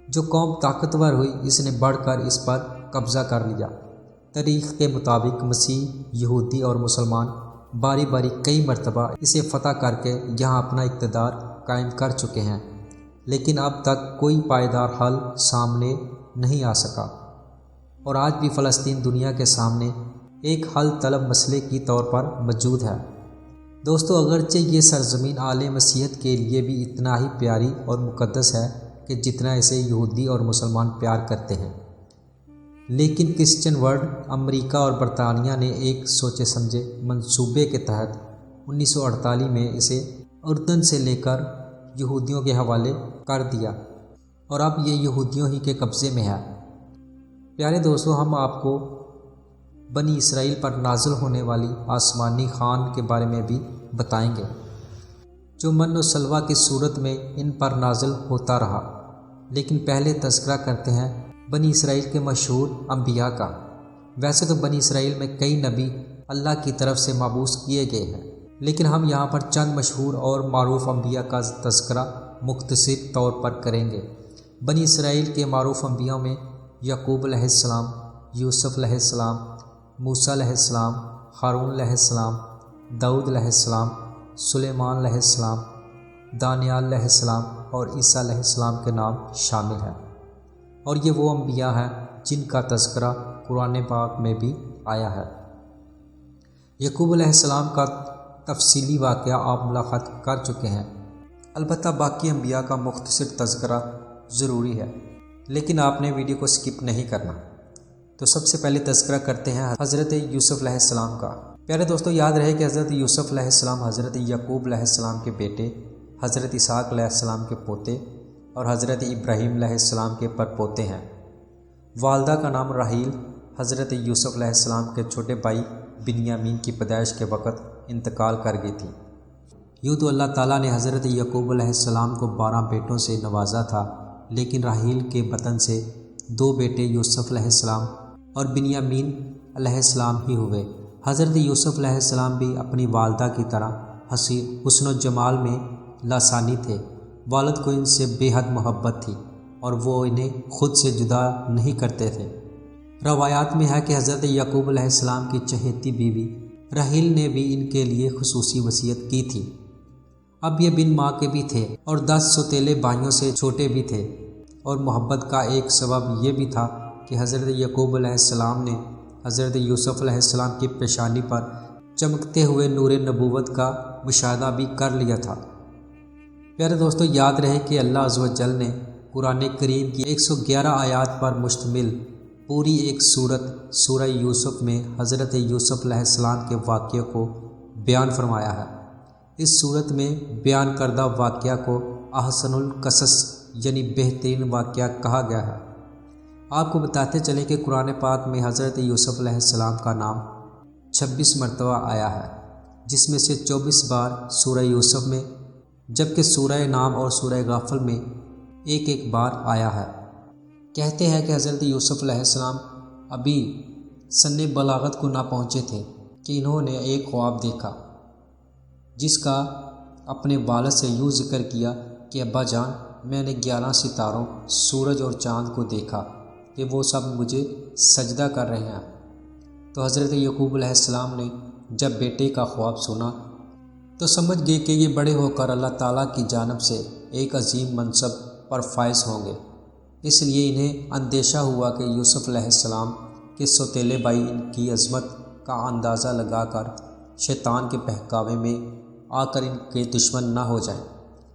جو قوم طاقتور ہوئی اس نے بڑھ کر اس پر قبضہ کر لیا۔ تاریخ کے مطابق مسیح، یہودی اور مسلمان باری باری کئی مرتبہ اسے فتح کر کے یہاں اپنا اقتدار قائم کر چکے ہیں، لیکن اب تک کوئی پائیدار حل سامنے نہیں آ سکا، اور آج بھی فلسطین دنیا کے سامنے ایک حل طلب مسئلے کی طور پر موجود ہے۔ دوستو، اگرچہ یہ سرزمین اعلی مسیحیت کے لیے بھی اتنا ہی پیاری اور مقدس ہے کہ جتنا اسے یہودی اور مسلمان پیار کرتے ہیں، لیکن کرسچن ورلڈ امریکہ اور برطانیہ نے ایک سوچے سمجھے منصوبے کے تحت 1948 میں اسے اردن سے لے کر یہودیوں کے حوالے کر دیا، اور اب یہ یہودیوں ہی کے قبضے میں ہے۔ پیارے دوستو، ہم آپ کو بنی اسرائیل پر نازل ہونے والی آسمانی خوان کے بارے میں بھی بتائیں گے، جو من و سلوہ کی صورت میں ان پر نازل ہوتا رہا۔ لیکن پہلے تذکرہ کرتے ہیں بنی اسرائیل کے مشہور انبیاء کا۔ ویسے تو بنی اسرائیل میں کئی نبی اللہ کی طرف سے مبعوث کیے گئے ہیں، لیکن ہم یہاں پر چند مشہور اور معروف انبیاء کا تذکرہ مختصر طور پر کریں گے۔ بنی اسرائیل کے معروف انبیاء میں یعقوب علیہ السلام، یوسف علیہ السلام، موسیٰ علیہ السلام، ہارون علیہ السلام، داؤد علیہ السلام، سلیمان علیہ السلام، دانیال علیہ السلام اور عیسیٰ علیہ السلام کے نام شامل ہیں، اور یہ وہ انبیاء ہیں جن کا تذکرہ قرآن پاک میں بھی آیا ہے۔ یعقوب علیہ السلام کا تفصیلی واقعہ آپ ملاحظہ کر چکے ہیں، البتہ باقی انبیاء کا مختصر تذکرہ ضروری ہے، لیکن آپ نے ویڈیو کو سکپ نہیں کرنا۔ تو سب سے پہلے تذکرہ کرتے ہیں حضرت یوسف علیہ السلام کا۔ پیارے دوستو، یاد رہے کہ حضرت یوسف علیہ السلام حضرت یعقوب علیہ السلام کے بیٹے، حضرت اسحاق علیہ السلام کے پوتے اور حضرت ابراہیم علیہ السلام کے پرپوتے ہیں۔ والدہ کا نام راحیل حضرت یوسف علیہ السلام کے چھوٹے بھائی بنیامین کی پیدائش کے وقت انتقال کر گئی تھی۔ یوں تو اللہ تعالیٰ نے حضرت یعقوب علیہ السلام کو 12 بیٹوں سے نوازا تھا، لیکن راحیل کے بطن سے 2 بیٹے یوسف علیہ السلام اور بنیامین علیہ السلام ہی ہوئے۔ حضرت یوسف علیہ السلام بھی اپنی والدہ کی طرح حسن و جمال میں لاسانی تھے۔ والد کو ان سے بے حد محبت تھی اور وہ انہیں خود سے جدا نہیں کرتے تھے۔ روایات میں ہے کہ حضرت یعقوب علیہ السلام کی چہیتی بیوی راحیل نے بھی ان کے لیے خصوصی وصیت کی تھی۔ اب یہ بن ماں کے بھی تھے اور 10 سوتیلے بھائیوں سے چھوٹے بھی تھے، اور محبت کا ایک سبب یہ بھی تھا کہ حضرت یعقوب علیہ السلام نے حضرت یوسف علیہ السلام کی پیشانی پر چمکتے ہوئے نور نبوت کا مشاہدہ بھی کر لیا تھا۔ پیارے دوستو، یاد رہے کہ اللہ عز و جل نے قرآن کریم کی 111 آیات پر مشتمل پوری ایک سورہ یوسف میں حضرت یوسف علیہ السلام کے واقعے کو بیان فرمایا ہے۔ اس صورت میں بیان کردہ واقعہ کو احسن القصص یعنی بہترین واقعہ کہا گیا ہے۔ آپ کو بتاتے چلیں کہ قرآن پاک میں حضرت یوسف علیہ السلام کا نام 26 مرتبہ آیا ہے، جس میں سے 24 بار سورہ یوسف میں، جبکہ سورہ نام اور سورہ غافر میں ایک ایک بار آیا ہے۔ کہتے ہیں کہ حضرت یوسف علیہ السلام ابھی سن بلاغت کو نہ پہنچے تھے کہ انہوں نے ایک خواب دیکھا، جس کا اپنے والد سے یوں ذکر کیا کہ ابا جان، میں نے 11 ستاروں، سورج اور چاند کو دیکھا کہ وہ سب مجھے سجدہ کر رہے ہیں۔ تو حضرت یعقوب علیہ السلام نے جب بیٹے کا خواب سنا تو سمجھ گئے کہ یہ بڑے ہو کر اللہ تعالیٰ کی جانب سے ایک عظیم منصب پر فائز ہوں گے۔ اس لیے انہیں اندیشہ ہوا کہ یوسف علیہ السلام کے سوتیلے بھائی ان کی عظمت کا اندازہ لگا کر شیطان کے بہکاوے میں آ کر ان کے دشمن نہ ہو جائیں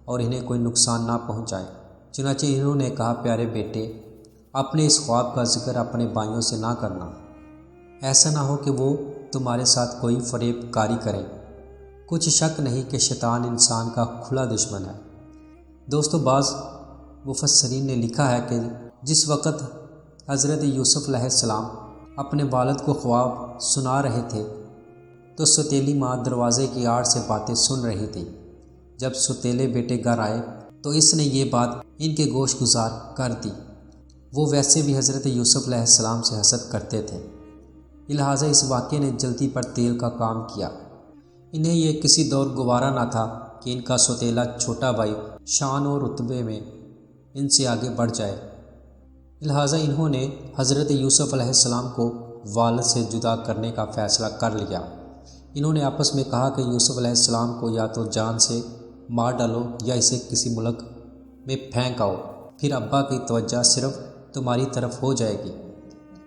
اور انہیں کوئی نقصان نہ پہنچائیں۔ چنانچہ انہوں نے کہا، پیارے بیٹے، اپنے اس خواب کا ذکر اپنے بھائیوں سے نہ کرنا، ایسا نہ ہو کہ وہ تمہارے ساتھ کوئی فریب کاری کریں۔ کچھ شک نہیں کہ شیطان انسان کا کھلا دشمن ہے۔ دوستو، بعض مفسرین نے لکھا ہے کہ جس وقت حضرت یوسف علیہ السلام اپنے والد کو خواب سنا رہے تھے تو سوتیلی ماں دروازے کی آڑ سے باتیں سن رہی تھی۔ جب سوتیلے بیٹے گھر آئے تو اس نے یہ بات ان کے گوش گزار کر دی۔ وہ ویسے بھی حضرت یوسف علیہ السلام سے حسد کرتے تھے، لہٰذا اس واقعے نے جلدی پر تیل کا کام کیا۔ انہیں یہ کسی دور گوارا نہ تھا کہ ان کا سوتیلا چھوٹا بھائی شان اور رتبے میں ان سے آگے بڑھ جائے، لہٰذا انہوں نے حضرت یوسف علیہ السلام کو والد سے جدا کرنے کا فیصلہ کر لیا۔ انہوں نے آپس میں کہا کہ یوسف علیہ السلام کو یا تو جان سے مار ڈالو یا اسے کسی ملک میں پھینک آؤ، پھر ابا کی توجہ صرف تمہاری طرف ہو جائے گی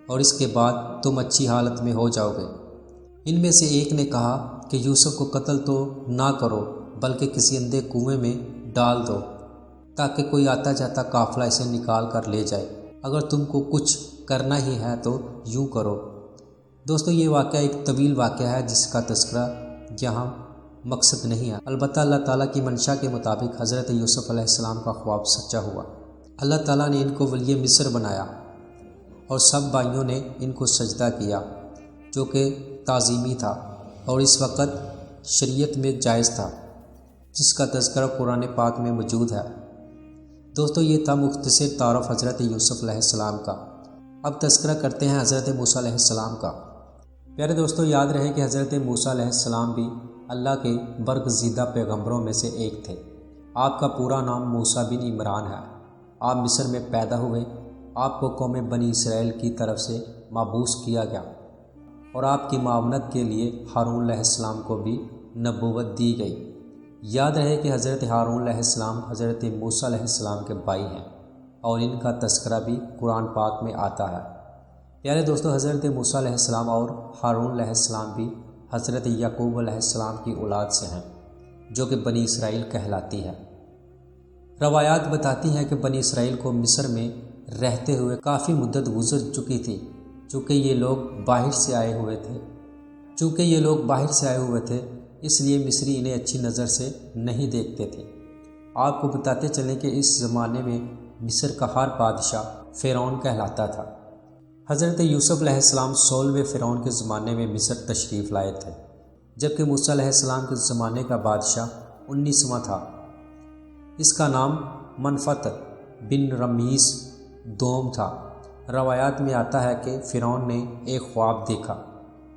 اور اس کے بعد تم اچھی حالت میں ہو جاؤ گے۔ ان میں سے ایک نے کہا کہ یوسف کو قتل تو نہ کرو بلکہ کسی اندھے کنویں میں ڈال دو تاکہ کوئی آتا جاتا قافلہ اسے نکال کر لے جائے۔ اگر تم کو کچھ کرنا ہی ہے تو یوں کرو۔ دوستو، یہ واقعہ ایک طویل واقعہ ہے جس کا تذکرہ یہاں مقصد نہیں ہے، البتہ اللہ تعالیٰ کی منشا کے مطابق حضرت یوسف علیہ السلام کا خواب سچا ہوا۔ اللہ تعالیٰ نے ان کو ولی مصر بنایا اور سب بھائیوں نے ان کو سجدہ کیا، جو کہ تعظیمی تھا اور اس وقت شریعت میں جائز تھا، جس کا تذکرہ قرآن پاک میں موجود ہے۔ دوستو، یہ تھا مختصر تعارف حضرت یوسف علیہ السلام کا۔ اب تذکرہ کرتے ہیں حضرت موسیٰ علیہ السلام کا۔ پیارے دوستو، یاد رہے کہ حضرت موسیٰ علیہ السلام بھی اللہ کے برگزیدہ پیغمبروں میں سے ایک تھے۔ آپ کا پورا نام موسیٰ بن عمران ہے۔ آپ مصر میں پیدا ہوئے۔ آپ کو قوم بنی اسرائیل کی طرف سے مبعوث کیا گیا اور آپ کی معاونت کے لیے ہارون علیہ السلام کو بھی نبوت دی گئی۔ یاد رہے کہ حضرت ہارون علیہ السلام حضرت موسیٰ علیہ السلام کے بھائی ہیں اور ان کا تذکرہ بھی قرآن پاک میں آتا ہے۔ پیارے دوستو، حضرت موسیٰ علیہ السلام اور ہارون علیہ السلام بھی حضرت یعقوب علیہ السلام کی اولاد سے ہیں، جو کہ بنی اسرائیل کہلاتی ہے۔ روایات بتاتی ہیں کہ بنی اسرائیل کو مصر میں رہتے ہوئے کافی مدت گزر چکی تھی، چونکہ یہ لوگ باہر سے آئے ہوئے تھے اس لیے مصری انہیں اچھی نظر سے نہیں دیکھتے تھے۔ آپ کو بتاتے چلیں کہ اس زمانے میں مصر کا ہر بادشاہ فرعون کہلاتا تھا۔ حضرت یوسف علیہ السلام 16ویں فرعون کے زمانے میں مصر تشریف لائے تھے، جبکہ موسیٰ علیہ السلام کے زمانے کا بادشاہ 19واں تھا۔ اس کا نام منفت بن رمیس دوم تھا۔ روایات میں آتا ہے کہ فرعون نے ایک خواب دیکھا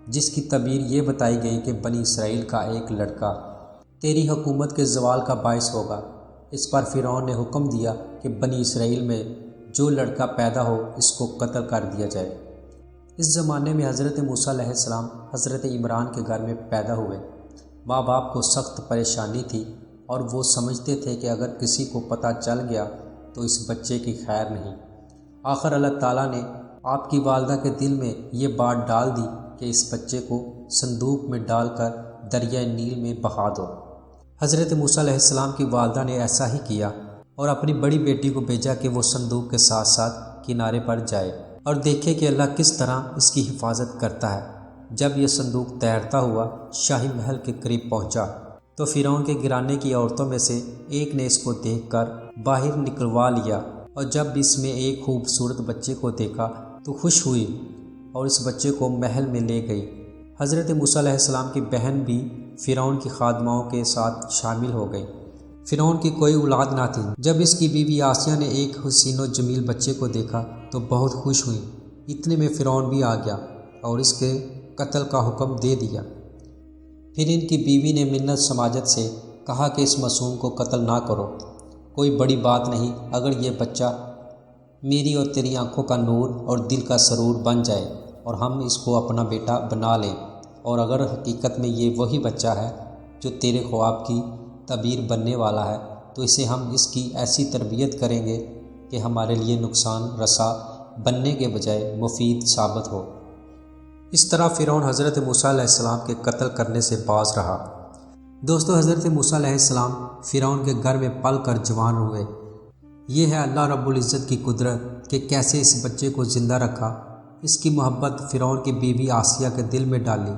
جس کی تعبیر یہ بتائی گئی کہ بنی اسرائیل کا ایک لڑکا تیری حکومت کے زوال کا باعث ہوگا۔ اس پر فرعون نے حکم دیا کہ بنی اسرائیل میں جو لڑکا پیدا ہو اس کو قتل کر دیا جائے۔ اس زمانے میں حضرت موسیٰ علیہ السلام حضرت عمران کے گھر میں پیدا ہوئے۔ ماں باپ کو سخت پریشانی تھی اور وہ سمجھتے تھے کہ اگر کسی کو پتہ چل گیا تو اس بچے کی خیر نہیں۔ آخر اللہ تعالیٰ نے آپ کی والدہ کے دل میں یہ بات ڈال دی کہ اس بچے کو صندوق میں ڈال کر دریائے نیل میں بہا دو۔ حضرت موسیٰ علیہ السلام کی والدہ نے ایسا ہی کیا اور اپنی بڑی بیٹی کو بھیجا کہ وہ صندوق کے ساتھ ساتھ کنارے پر جائے اور دیکھے کہ اللہ کس طرح اس کی حفاظت کرتا ہے۔ جب یہ صندوق تیرتا ہوا شاہی محل کے قریب پہنچا تو فرعون کے گھرانے کی عورتوں میں سے ایک نے اس کو دیکھ کر باہر نکلوا لیا، اور جب اس میں ایک خوبصورت بچے کو دیکھا تو خوش ہوئی اور اس بچے کو محل میں لے گئی۔ حضرت موسیٰ علیہ السلام کی بہن بھی فرعون کی خادماؤں کے ساتھ شامل ہو گئی۔ فرعون کی کوئی اولاد نہ تھی۔ جب اس کی بیوی آسیہ نے ایک حسین و جمیل بچے کو دیکھا تو بہت خوش ہوئی۔ اتنے میں فرعون بھی آ گیا اور اس کے قتل کا حکم دے دیا۔ پھر ان کی بیوی نے منت سماجت سے کہا کہ اس معصوم کو قتل نہ کرو، کوئی بڑی بات نہیں، اگر یہ بچہ میری اور تیری آنکھوں کا نور اور دل کا سرور بن جائے اور ہم اس کو اپنا بیٹا بنا لیں، اور اگر حقیقت میں یہ وہی بچہ ہے جو تیرے خواب کی تعبیر بننے والا ہے تو اسے ہم اس کی ایسی تربیت کریں گے کہ ہمارے لیے نقصان رسا بننے کے بجائے مفید ثابت ہو۔ اس طرح فرعون حضرت موسیٰ علیہ السلام کے قتل کرنے سے باز رہا۔ دوستو، حضرت موسیٰ علیہ السلام فرعون کے گھر میں پل کر جوان ہوئے۔ یہ ہے اللہ رب العزت کی قدرت کہ کیسے اس بچے کو زندہ رکھا۔ اس کی محبت فرعون کی بیوی آسیہ کے دل میں ڈالی۔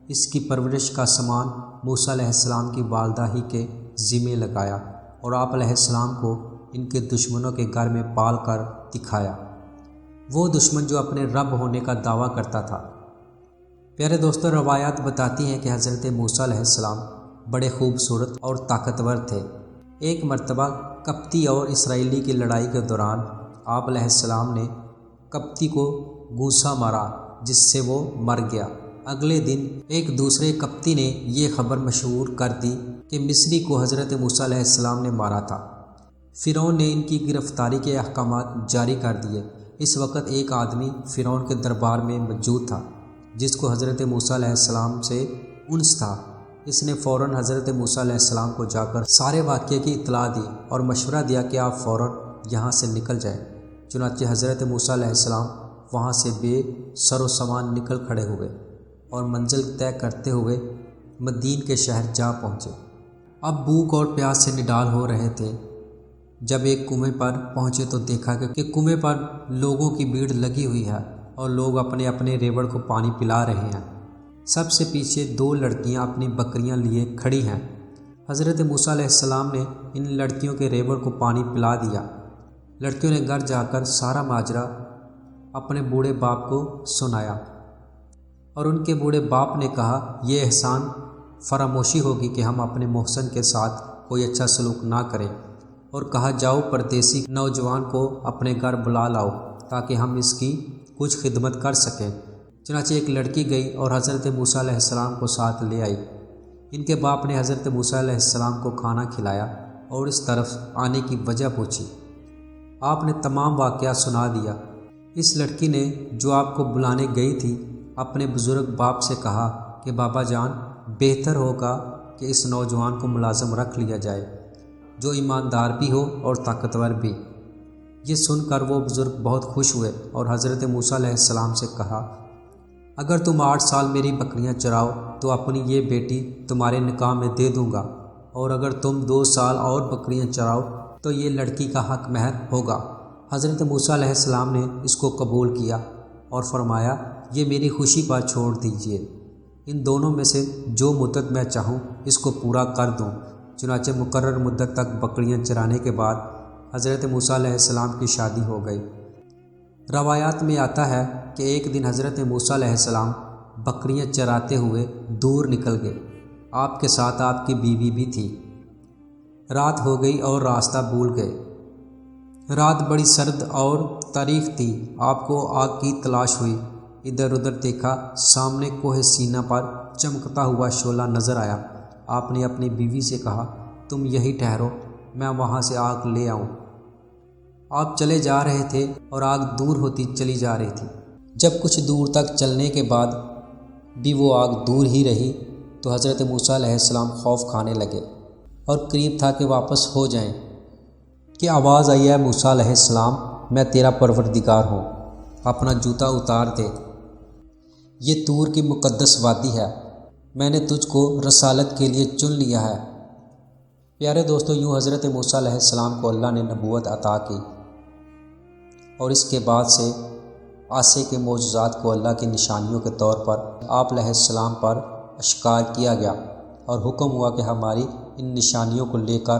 اس کی پرورش کا سامان موسیٰ علیہ السلام کی والدہ ہی کے ذمہ لگایا اور آپ علیہ السلام کو ان کے دشمنوں کے گھر میں پال کر دکھایا، وہ دشمن جو اپنے رب ہونے کا دعویٰ کرتا تھا۔ پیارے دوستو، روایات بتاتی ہیں کہ حضرت موسیٰ علیہ السلام بڑے خوبصورت اور طاقتور تھے۔ ایک مرتبہ کپتی اور اسرائیلی کی لڑائی کے دوران آپ علیہ السلام نے کپتی کو گوسا مارا جس سے وہ مر گیا۔ اگلے دن ایک دوسرے کپتی نے یہ خبر مشہور کر دی کہ مصری کو حضرت موسیٰ علیہ السلام نے مارا تھا۔ فرعون نے ان کی گرفتاری کے احکامات جاری کر دیے۔ اس وقت ایک آدمی فرعون کے دربار میں موجود تھا جس کو حضرت موسیٰ علیہ السلام سے انس تھا۔ اس نے فوراً حضرت موسیٰ علیہ السلام کو جا کر سارے واقعے کی اطلاع دی اور مشورہ دیا کہ آپ فوراً یہاں سے نکل جائیں۔ چنانچہ حضرت موسیٰ علیہ السلام وہاں سے بے سر و سامان نکل کھڑے ہوئے اور منزل طے کرتے ہوئے مدین کے شہر جا پہنچے۔ اب بھوک اور پیاس سے نڈال ہو رہے تھے۔ جب ایک کنویں پر پہنچے تو دیکھا کہ کنویں پر لوگوں کی بھیڑ لگی ہوئی ہے اور لوگ اپنے اپنے ریوڑ کو پانی پلا رہے ہیں۔ سب سے پیچھے دو لڑکیاں اپنی بکریاں لیے کھڑی ہیں۔ حضرت موسیٰ علیہ السلام نے ان لڑکیوں کے ریوڑ کو پانی پلا دیا۔ لڑکیوں نے گھر جا کر سارا ماجرا اپنے بوڑھے باپ کو سنایا اور ان کے بوڑھے باپ نے کہا، یہ احسان فراموشی ہوگی کہ ہم اپنے محسن کے ساتھ کوئی اچھا سلوک نہ کریں، اور کہا جاؤ پردیسی نوجوان کو اپنے گھر بلا لاؤ تاکہ ہم اس کی کچھ خدمت کر سکیں۔ چنانچہ ایک لڑکی گئی اور حضرت موسیٰ علیہ السلام کو ساتھ لے آئی۔ ان کے باپ نے حضرت موسیٰ علیہ السلام کو کھانا کھلایا اور اس طرف آنے کی وجہ پوچھی۔ آپ نے تمام واقعہ سنا دیا۔ اس لڑکی نے جو آپ کو بلانے گئی تھی اپنے بزرگ باپ سے کہا کہ بابا جان، بہتر ہوگا کہ اس نوجوان کو ملازم رکھ لیا جائے جو ایماندار بھی ہو اور طاقتور بھی۔ یہ سن کر وہ بزرگ بہت خوش ہوئے اور حضرت موسیٰ علیہ السلام سے کہا، اگر تم 8 سال میری بکریاں چراؤ تو اپنی یہ بیٹی تمہارے نکاح میں دے دوں گا، اور اگر تم 2 سال اور بکریاں چراؤ تو یہ لڑکی کا حق مہر ہوگا۔ حضرت موسیٰ علیہ السلام نے اس کو قبول کیا اور فرمایا، یہ میری خوشی پر چھوڑ دیجیے، ان دونوں میں سے جو مدت میں چاہوں اس کو پورا کر دوں۔ چنانچہ مقرر مدت تک بکریاں چرانے کے بعد حضرت موسیٰ علیہ السلام کی شادی ہو گئی۔ روایات میں آتا ہے کہ ایک دن حضرت موسیٰ علیہ السلام بکریاں چراتے ہوئے دور نکل گئے۔ آپ کے ساتھ آپ کی بیوی بھی تھی۔ رات ہو گئی اور راستہ بھول گئے۔ رات بڑی سرد اور تاریک تھی۔ آپ کو آگ کی تلاش ہوئی۔ ادھر ادھر دیکھا، سامنے کوہ سینا پر چمکتا ہوا شعلہ نظر آیا۔ آپ نے اپنی بیوی سے کہا، تم یہی ٹھہرو، میں وہاں سے آگ لے آؤں۔ آپ چلے جا رہے تھے اور آگ دور ہوتی چلی جا رہی تھی۔ جب کچھ دور تک چلنے کے بعد بھی وہ آگ دور ہی رہی تو حضرت موسیٰ علیہ السلام خوف کھانے لگے اور قریب تھا کہ واپس ہو جائیں کہ آواز آئی، ہے موسیٰ علیہ السلام، میں تیرا پروردگار ہوں، اپنا جوتا اتار دے، یہ طور کی مقدس وادی ہے، میں نے تجھ کو رسالت کے لیے چن لیا ہے۔ پیارے دوستو، یوں حضرت موسیٰ علیہ السلام کو اللہ نے نبوت عطا کی اور اس کے بعد سے عیسیٰ کے معجزات کو اللہ کی نشانیوں کے طور پر آپ علیہ السلام پر اشکار کیا گیا اور حکم ہوا کہ ہماری ان نشانیوں کو لے کر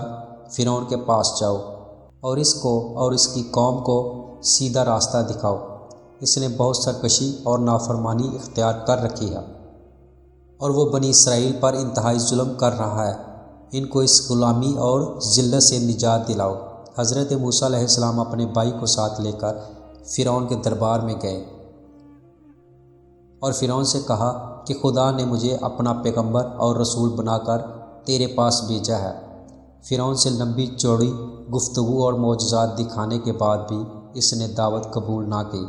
فرعون کے پاس جاؤ اور اس کو اور اس کی قوم کو سیدھا راستہ دکھاؤ۔ اس نے بہت سرکشی اور نافرمانی اختیار کر رکھی ہے، اور وہ بنی اسرائیل پر انتہائی ظلم کر رہا ہے۔ ان کو اس غلامی اور ذلت سے نجات دلاؤ۔ حضرت موسیٰ علیہ السلام اپنے بھائی کو ساتھ لے کر فرعون کے دربار میں گئے اور فرعون سے کہا کہ خدا نے مجھے اپنا پیغمبر اور رسول بنا کر تیرے پاس بھیجا ہے۔ فرعون سے لمبی چوڑی گفتگو اور معجزات دکھانے کے بعد بھی اس نے دعوت قبول نہ کی،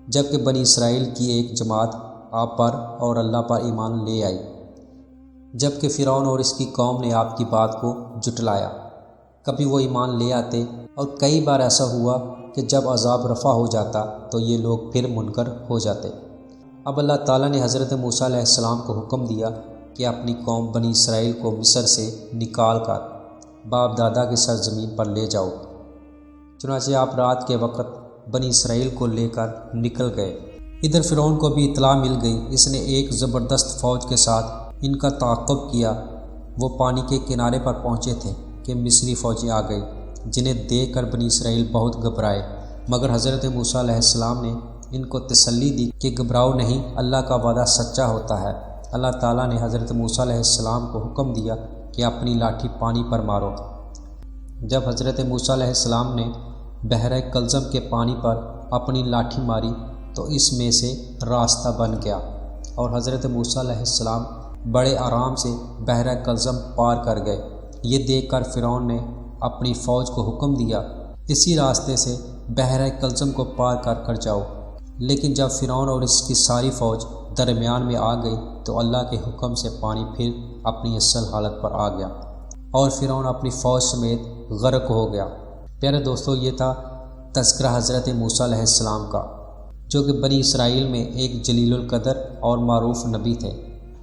جبکہ بنی اسرائیل کی ایک جماعت آپ پر اور اللہ پر ایمان لے آئی، جبکہ فرعون اور اس کی قوم نے آپ کی بات کو جھٹلایا۔ کبھی وہ ایمان لے آتے اور کئی بار ایسا ہوا کہ جب عذاب رفع ہو جاتا تو یہ لوگ پھر منکر ہو جاتے۔ اب اللہ تعالیٰ نے حضرت موسیٰ علیہ السلام کو حکم دیا کہ اپنی قوم بنی اسرائیل کو مصر سے نکال کر باپ دادا کی سرزمین پر لے جاؤ۔ چنانچہ آپ رات کے وقت بنی اسرائیل کو لے کر نکل گئے۔ ادھر فرعون کو بھی اطلاع مل گئی۔ اس نے ایک زبردست فوج کے ساتھ ان کا تعاقب کیا۔ وہ پانی کے کنارے پر پہنچے تھے کہ مصری فوجیں آ گئی، جنہیں دیکھ کر بنی اسرائیل بہت گھبرائے، مگر حضرت موسیٰ علیہ السلام نے ان کو تسلی دی کہ گھبراؤ نہیں، اللہ کا وعدہ سچا ہوتا ہے۔ اللہ تعالیٰ نے حضرت موسیٰ علیہ السلام کو حکم دیا کہ اپنی لاٹھی پانی پر مارو۔ جب حضرت موسیٰ علیہ السلام نے بحر کلزم کے پانی پر اپنی لاٹھی ماری تو اس میں سے راستہ بن گیا، اور حضرت موسیٰ علیہ السلام بڑے آرام سے بحر کلزم پار کر گئے۔ یہ دیکھ کر فرعون نے اپنی فوج کو حکم دیا، اسی راستے سے بحر کلزم کو پار کر جاؤ۔ لیکن جب فرعون اور اس کی ساری فوج درمیان میں آ گئی تو اللہ کے حکم سے پانی پھر اپنی اصل حالت پر آ گیا، اور فرعون اپنی فوج سمیت غرق ہو گیا۔ پیارے دوستو، یہ تھا تذکرہ حضرت موسیٰ علیہ السلام کا، جو کہ بنی اسرائیل میں ایک جلیل القدر اور معروف نبی تھے،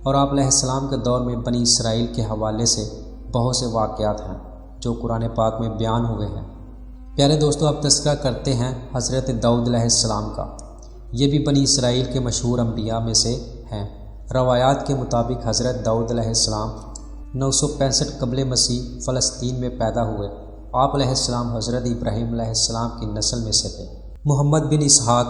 اور آپ علیہ السلام کے دور میں بنی اسرائیل کے حوالے سے بہت سے واقعات ہیں جو قرآن پاک میں بیان ہوئے ہیں۔ پیارے دوستو، اب تذکرہ کرتے ہیں حضرت داؤد علیہ السلام کا۔ یہ بھی بنی اسرائیل کے مشہور انبیاء میں سے ہیں۔ روایات کے مطابق حضرت داؤد علیہ السلام 965 قبل مسیح فلسطین میں پیدا ہوئے۔ آپ علیہ السلام حضرت ابراہیم علیہ السلام کی نسل میں سے تھے۔ محمد بن اسحاق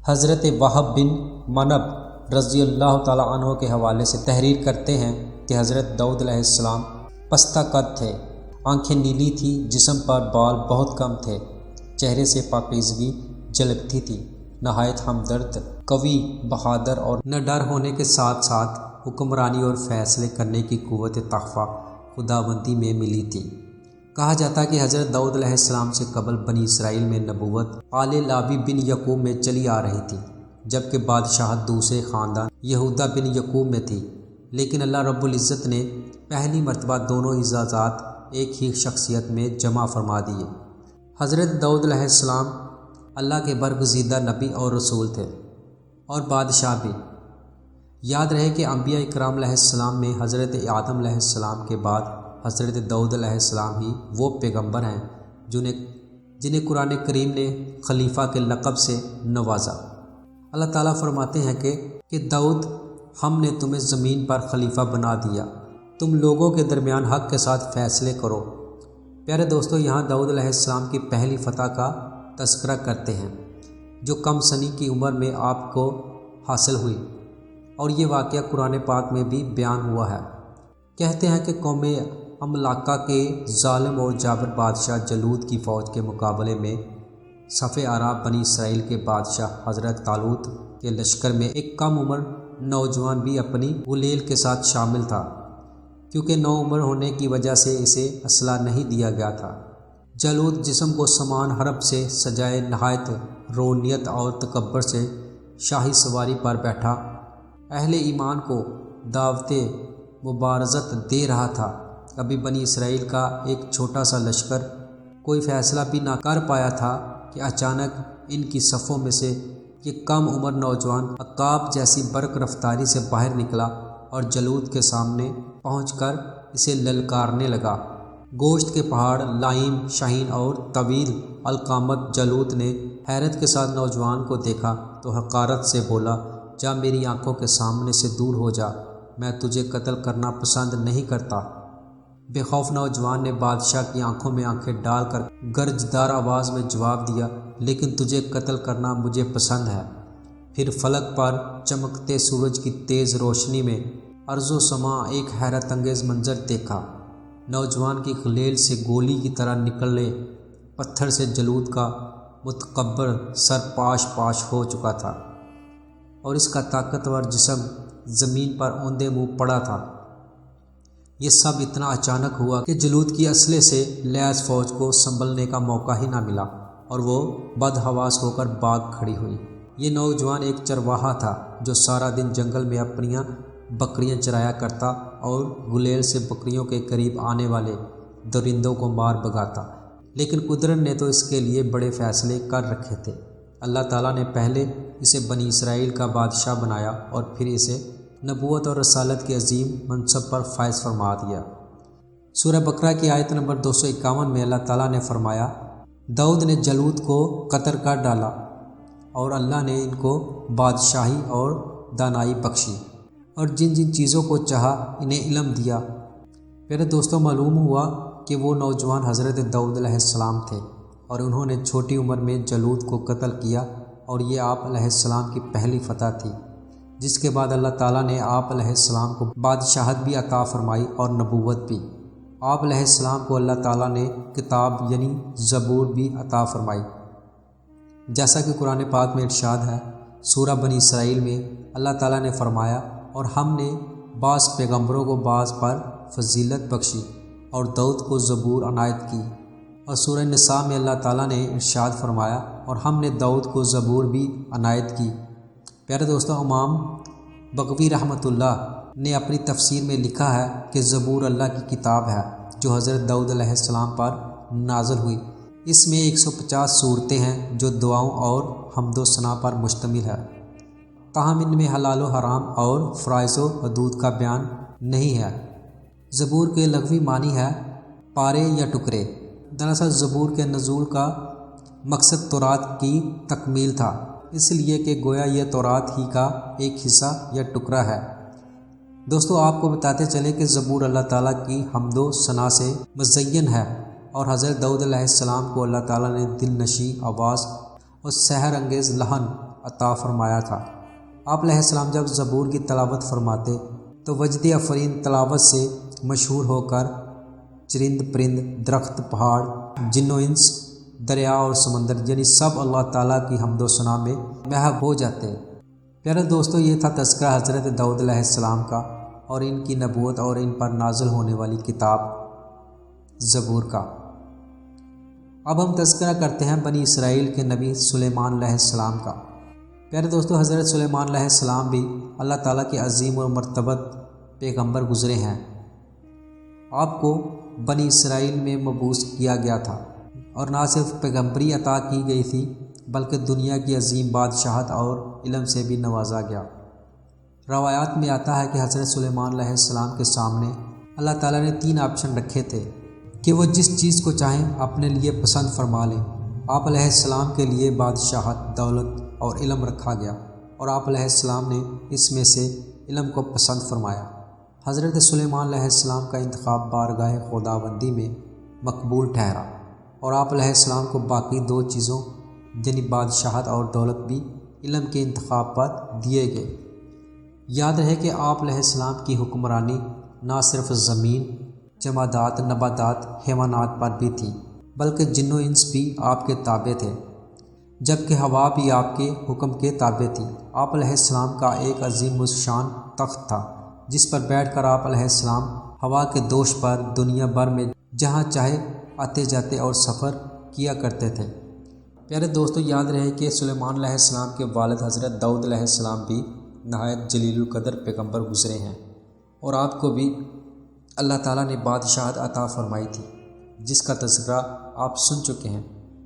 حضرت وہب بن منب رضی اللہ تعالیٰ عنہ کے حوالے سے تحریر کرتے ہیں کہ حضرت داؤد علیہ السلام پستہ قد تھے، آنکھیں نیلی تھیں، جسم پر بال بہت کم تھے، چہرے سے پاکیزگی جھلکتی تھی، نہایت ہمدرد، قوی، بہادر اور نہ ڈر ہونے کے ساتھ ساتھ حکمرانی اور فیصلے کرنے کی قوت تخفیٰ خداوندی میں ملی تھی۔ کہا جاتا ہے کہ حضرت داؤد علیہ السلام سے قبل بنی اسرائیل میں نبوت آل لاوی بن یعقوب میں چلی آ رہی تھی، جبکہ بادشاہت دوسرے خاندان یہودا بن یعقوب میں تھی، لیکن اللہ رب العزت نے پہلی مرتبہ دونوں اعزازات ایک ہی شخصیت میں جمع فرما دیے۔ حضرت داؤد علیہ السلام اللہ کے برگزیدہ نبی اور رسول تھے اور بادشاہ بھی۔ یاد رہے کہ انبیاء اکرام علیہ السلام میں حضرت آدم علیہ السلام کے بعد حضرت داؤد علیہ السلام ہی وہ پیغمبر ہیں جنہیں قرآن کریم نے خلیفہ کے لقب سے نوازا۔ اللہ تعالیٰ فرماتے ہیں کہ داؤد، ہم نے تمہیں زمین پر خلیفہ بنا دیا، تم لوگوں کے درمیان حق کے ساتھ فیصلے کرو۔ پیارے دوستو، یہاں داؤد علیہ السلام کی پہلی فتح کا تذکرہ کرتے ہیں، جو کم سنی کی عمر میں آپ کو حاصل ہوئی، اور یہ واقعہ قرآن پاک میں بھی بیان ہوا ہے۔ کہتے ہیں کہ قوم املاکہ کے ظالم اور جابر بادشاہ جلود کی فوج کے مقابلے میں صف اعراب بنی اسرائیل کے بادشاہ حضرت طالوت کے لشکر میں ایک کم عمر نوجوان بھی اپنی غلیل کے ساتھ شامل تھا، کیونکہ نو عمر ہونے کی وجہ سے اسے اسلحہ نہیں دیا گیا تھا۔ جالوت جسم کو سامان حرب سے سجائے نہایت رونیت اور تکبر سے شاہی سواری پر بیٹھا اہل ایمان کو دعوت مبارزت دے رہا تھا۔ ابھی بنی اسرائیل کا ایک چھوٹا سا لشکر کوئی فیصلہ بھی نہ کر پایا تھا کہ اچانک ان کی صفوں میں سے یہ کم عمر نوجوان عقاب جیسی برق رفتاری سے باہر نکلا اور جالوت کے سامنے پہنچ کر اسے للکارنے لگا۔ گوشت کے پہاڑ، لائم، شاہین اور طویل القامت جالوت نے حیرت کے ساتھ نوجوان کو دیکھا تو حقارت سے بولا، جا میری آنکھوں کے سامنے سے دور ہو جا، میں تجھے قتل کرنا پسند نہیں کرتا۔ بے خوف نوجوان نے بادشاہ کی آنکھوں میں آنکھیں ڈال کر گرجدار آواز میں جواب دیا، لیکن تجھے قتل کرنا مجھے پسند ہے۔ پھر فلک پر چمکتے سورج کی تیز روشنی میں ارض و سماں ایک حیرت انگیز منظر دیکھا۔ نوجوان کی خلیل سے گولی کی طرح نکلے پتھر سے جلود کا متکبر سر پاش پاش ہو چکا تھا اور اس کا طاقتور جسم زمین پر اوندے منہ پڑا تھا۔ یہ سب اتنا اچانک ہوا کہ جلود کی اسلحے سے لیس فوج کو سنبھلنے کا موقع ہی نہ ملا اور وہ بدحواس ہو کر بھاگ کھڑی ہوئی۔ یہ نوجوان ایک چرواہا تھا جو سارا دن جنگل میں اپنیاں بکریاں چرایا کرتا اور گلیل سے بکریوں کے قریب آنے والے درندوں کو مار بھگاتا، لیکن قدرت نے تو اس کے لیے بڑے فیصلے کر رکھے تھے۔ اللہ تعالیٰ نے پہلے اسے بنی اسرائیل کا بادشاہ بنایا اور پھر اسے نبوت اور رسالت کے عظیم منصب پر فائز فرما دیا۔ سورہ بقرہ کی آیت نمبر 251 میں اللہ تعالیٰ نے فرمایا، داؤد نے جلود کو قتل کر ڈالا اور اللہ نے ان کو بادشاہی اور دانائی بخشی اور جن جن چیزوں کو چاہا انہیں علم دیا۔ میرے دوستوں، معلوم ہوا کہ وہ نوجوان حضرت داؤد علیہ السلام تھے اور انہوں نے چھوٹی عمر میں جلود کو قتل کیا اور یہ آپ علیہ السلام کی پہلی فتح تھی، جس کے بعد اللہ تعالیٰ نے آپ علیہ السلام کو بادشاہت بھی عطا فرمائی اور نبوت بھی۔ آپ علیہ السلام کو اللہ تعالیٰ نے کتاب یعنی زبور بھی عطا فرمائی، جیسا کہ قرآن پاک میں ارشاد ہے۔ سورہ بنی اسرائیل میں اللہ تعالیٰ نے فرمایا، اور ہم نے بعض پیغمبروں کو بعض پر فضیلت بخشی اور داؤد کو زبور عنایت کی۔ اور سورہ نساء میں اللہ تعالیٰ نے ارشاد فرمایا، اور ہم نے داؤد کو زبور بھی عنایت کی۔ پیارے دوستوں، امام بغوی رحمۃ اللہ نے اپنی تفسیر میں لکھا ہے کہ زبور اللہ کی کتاب ہے جو حضرت داؤد علیہ السلام پر نازل ہوئی۔ اس میں 150 صورتیں ہیں جو دعاؤں اور حمد و ثنا پر مشتمل ہے، تاہم ان میں حلال و حرام اور فرائض و حدود کا بیان نہیں ہے۔ زبور کے لغوی معنی ہے پارے یا ٹکڑے۔ دراصل زبور کے نزول کا مقصد تورات کی تکمیل تھا، اس لیے کہ گویا یہ تورات ہی کا ایک حصہ یا ٹکڑا ہے۔ دوستو، آپ کو بتاتے چلے کہ زبور اللہ تعالیٰ کی حمد و ثنا سے مزین ہے اور حضرت داؤد علیہ السلام کو اللہ تعالیٰ نے دل نشیں آواز اور سحر انگیز لحن عطا فرمایا تھا۔ آپ علیہ السلام جب زبور کی تلاوت فرماتے تو وجد افرین تلاوت سے مشہور ہو کر چرند پرند، درخت، پہاڑ، جن و انس، دریا اور سمندر یعنی سب اللہ تعالیٰ کی حمد و ثنا میں محو ہو جاتے۔ پیارے دوستو، یہ تھا تذکرہ حضرت داؤد علیہ السلام کا اور ان کی نبوت اور ان پر نازل ہونے والی کتاب زبور کا۔ اب ہم تذکرہ کرتے ہیں بنی اسرائیل کے نبی سلیمان علیہ السلام کا۔ پیارے دوستو، حضرت سلیمان علیہ السلام بھی اللہ تعالیٰ کے عظیم اور مرتبت پیغمبر گزرے ہیں۔ آپ کو بنی اسرائیل میں مبعوث کیا گیا تھا اور نہ صرف پیغمبری عطا کی گئی تھی بلکہ دنیا کی عظیم بادشاہت اور علم سے بھی نوازا گیا۔ روایات میں آتا ہے کہ حضرت سلیمان علیہ السلام کے سامنے اللہ تعالیٰ نے 3 آپشن رکھے تھے کہ وہ جس چیز کو چاہیں اپنے لیے پسند فرما لیں۔ آپ علیہ السلام کے لیے بادشاہت، دولت اور علم رکھا گیا اور آپ علیہ السلام نے اس میں سے علم کو پسند فرمایا۔ حضرت سلیمان علیہ السلام کا انتخاب بارگاہ خداوندی میں مقبول ٹھہرا اور آپ علیہ السلام کو باقی 2 چیزوں یعنی بادشاہت اور دولت بھی علم کے انتخاب پر دیے گئے۔ یاد رہے کہ آپ علیہ السلام کی حکمرانی نہ صرف زمین، جمادات، نباتات، حیوانات پر بھی تھی بلکہ جن و انس بھی آپ کے تابع تھے، جبکہ ہوا بھی آپ کے حکم کے تابع تھی۔ آپ علیہ السلام کا ایک عظیم الشان تخت تھا جس پر بیٹھ کر آپ علیہ السلام ہوا کے دوش پر دنیا بھر میں جہاں چاہے آتے جاتے اور سفر کیا کرتے تھے۔ پیارے دوستو، یاد رہے کہ سلیمان علیہ السلام کے والد حضرت داؤد علیہ السلام بھی نہایت جلیل القدر پیغمبر گزرے ہیں اور آپ کو بھی اللہ تعالیٰ نے بادشاہت عطا فرمائی تھی جس کا تذکرہ آپ سن چکے ہیں۔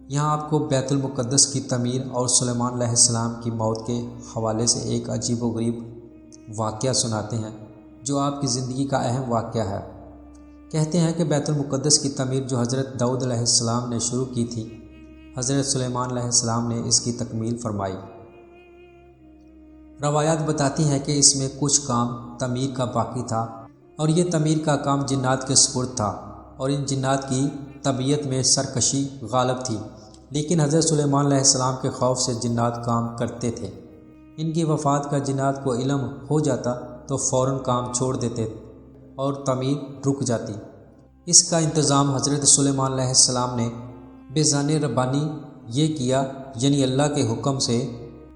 یہاں آپ کو بیت المقدس کی تعمیر اور سلیمان علیہ السلام کی موت کے حوالے سے ایک عجیب و غریب واقعہ سناتے ہیں جو آپ کی زندگی کا اہم واقعہ ہے۔ کہتے ہیں کہ بیت المقدس کی تعمیر جو حضرت داؤد علیہ السلام نے شروع کی تھی، حضرت سلیمان علیہ السلام نے اس کی تکمیل فرمائی۔ روایات بتاتی ہیں کہ اس میں کچھ کام تعمیر کا باقی تھا اور یہ تعمیر کا کام جنات کے سپرد تھا، اور ان جنات کی طبیعت میں سرکشی غالب تھی، لیکن حضرت سلیمان علیہ السلام کے خوف سے جنات کام کرتے تھے۔ ان کی وفات کا جنات کو علم ہو جاتا تو فوراً کام چھوڑ دیتے اور تعمیر رک جاتی۔ اس کا انتظام حضرت سلیمان علیہ السلام نے بذہن ربانی یہ کیا، یعنی اللہ کے حکم سے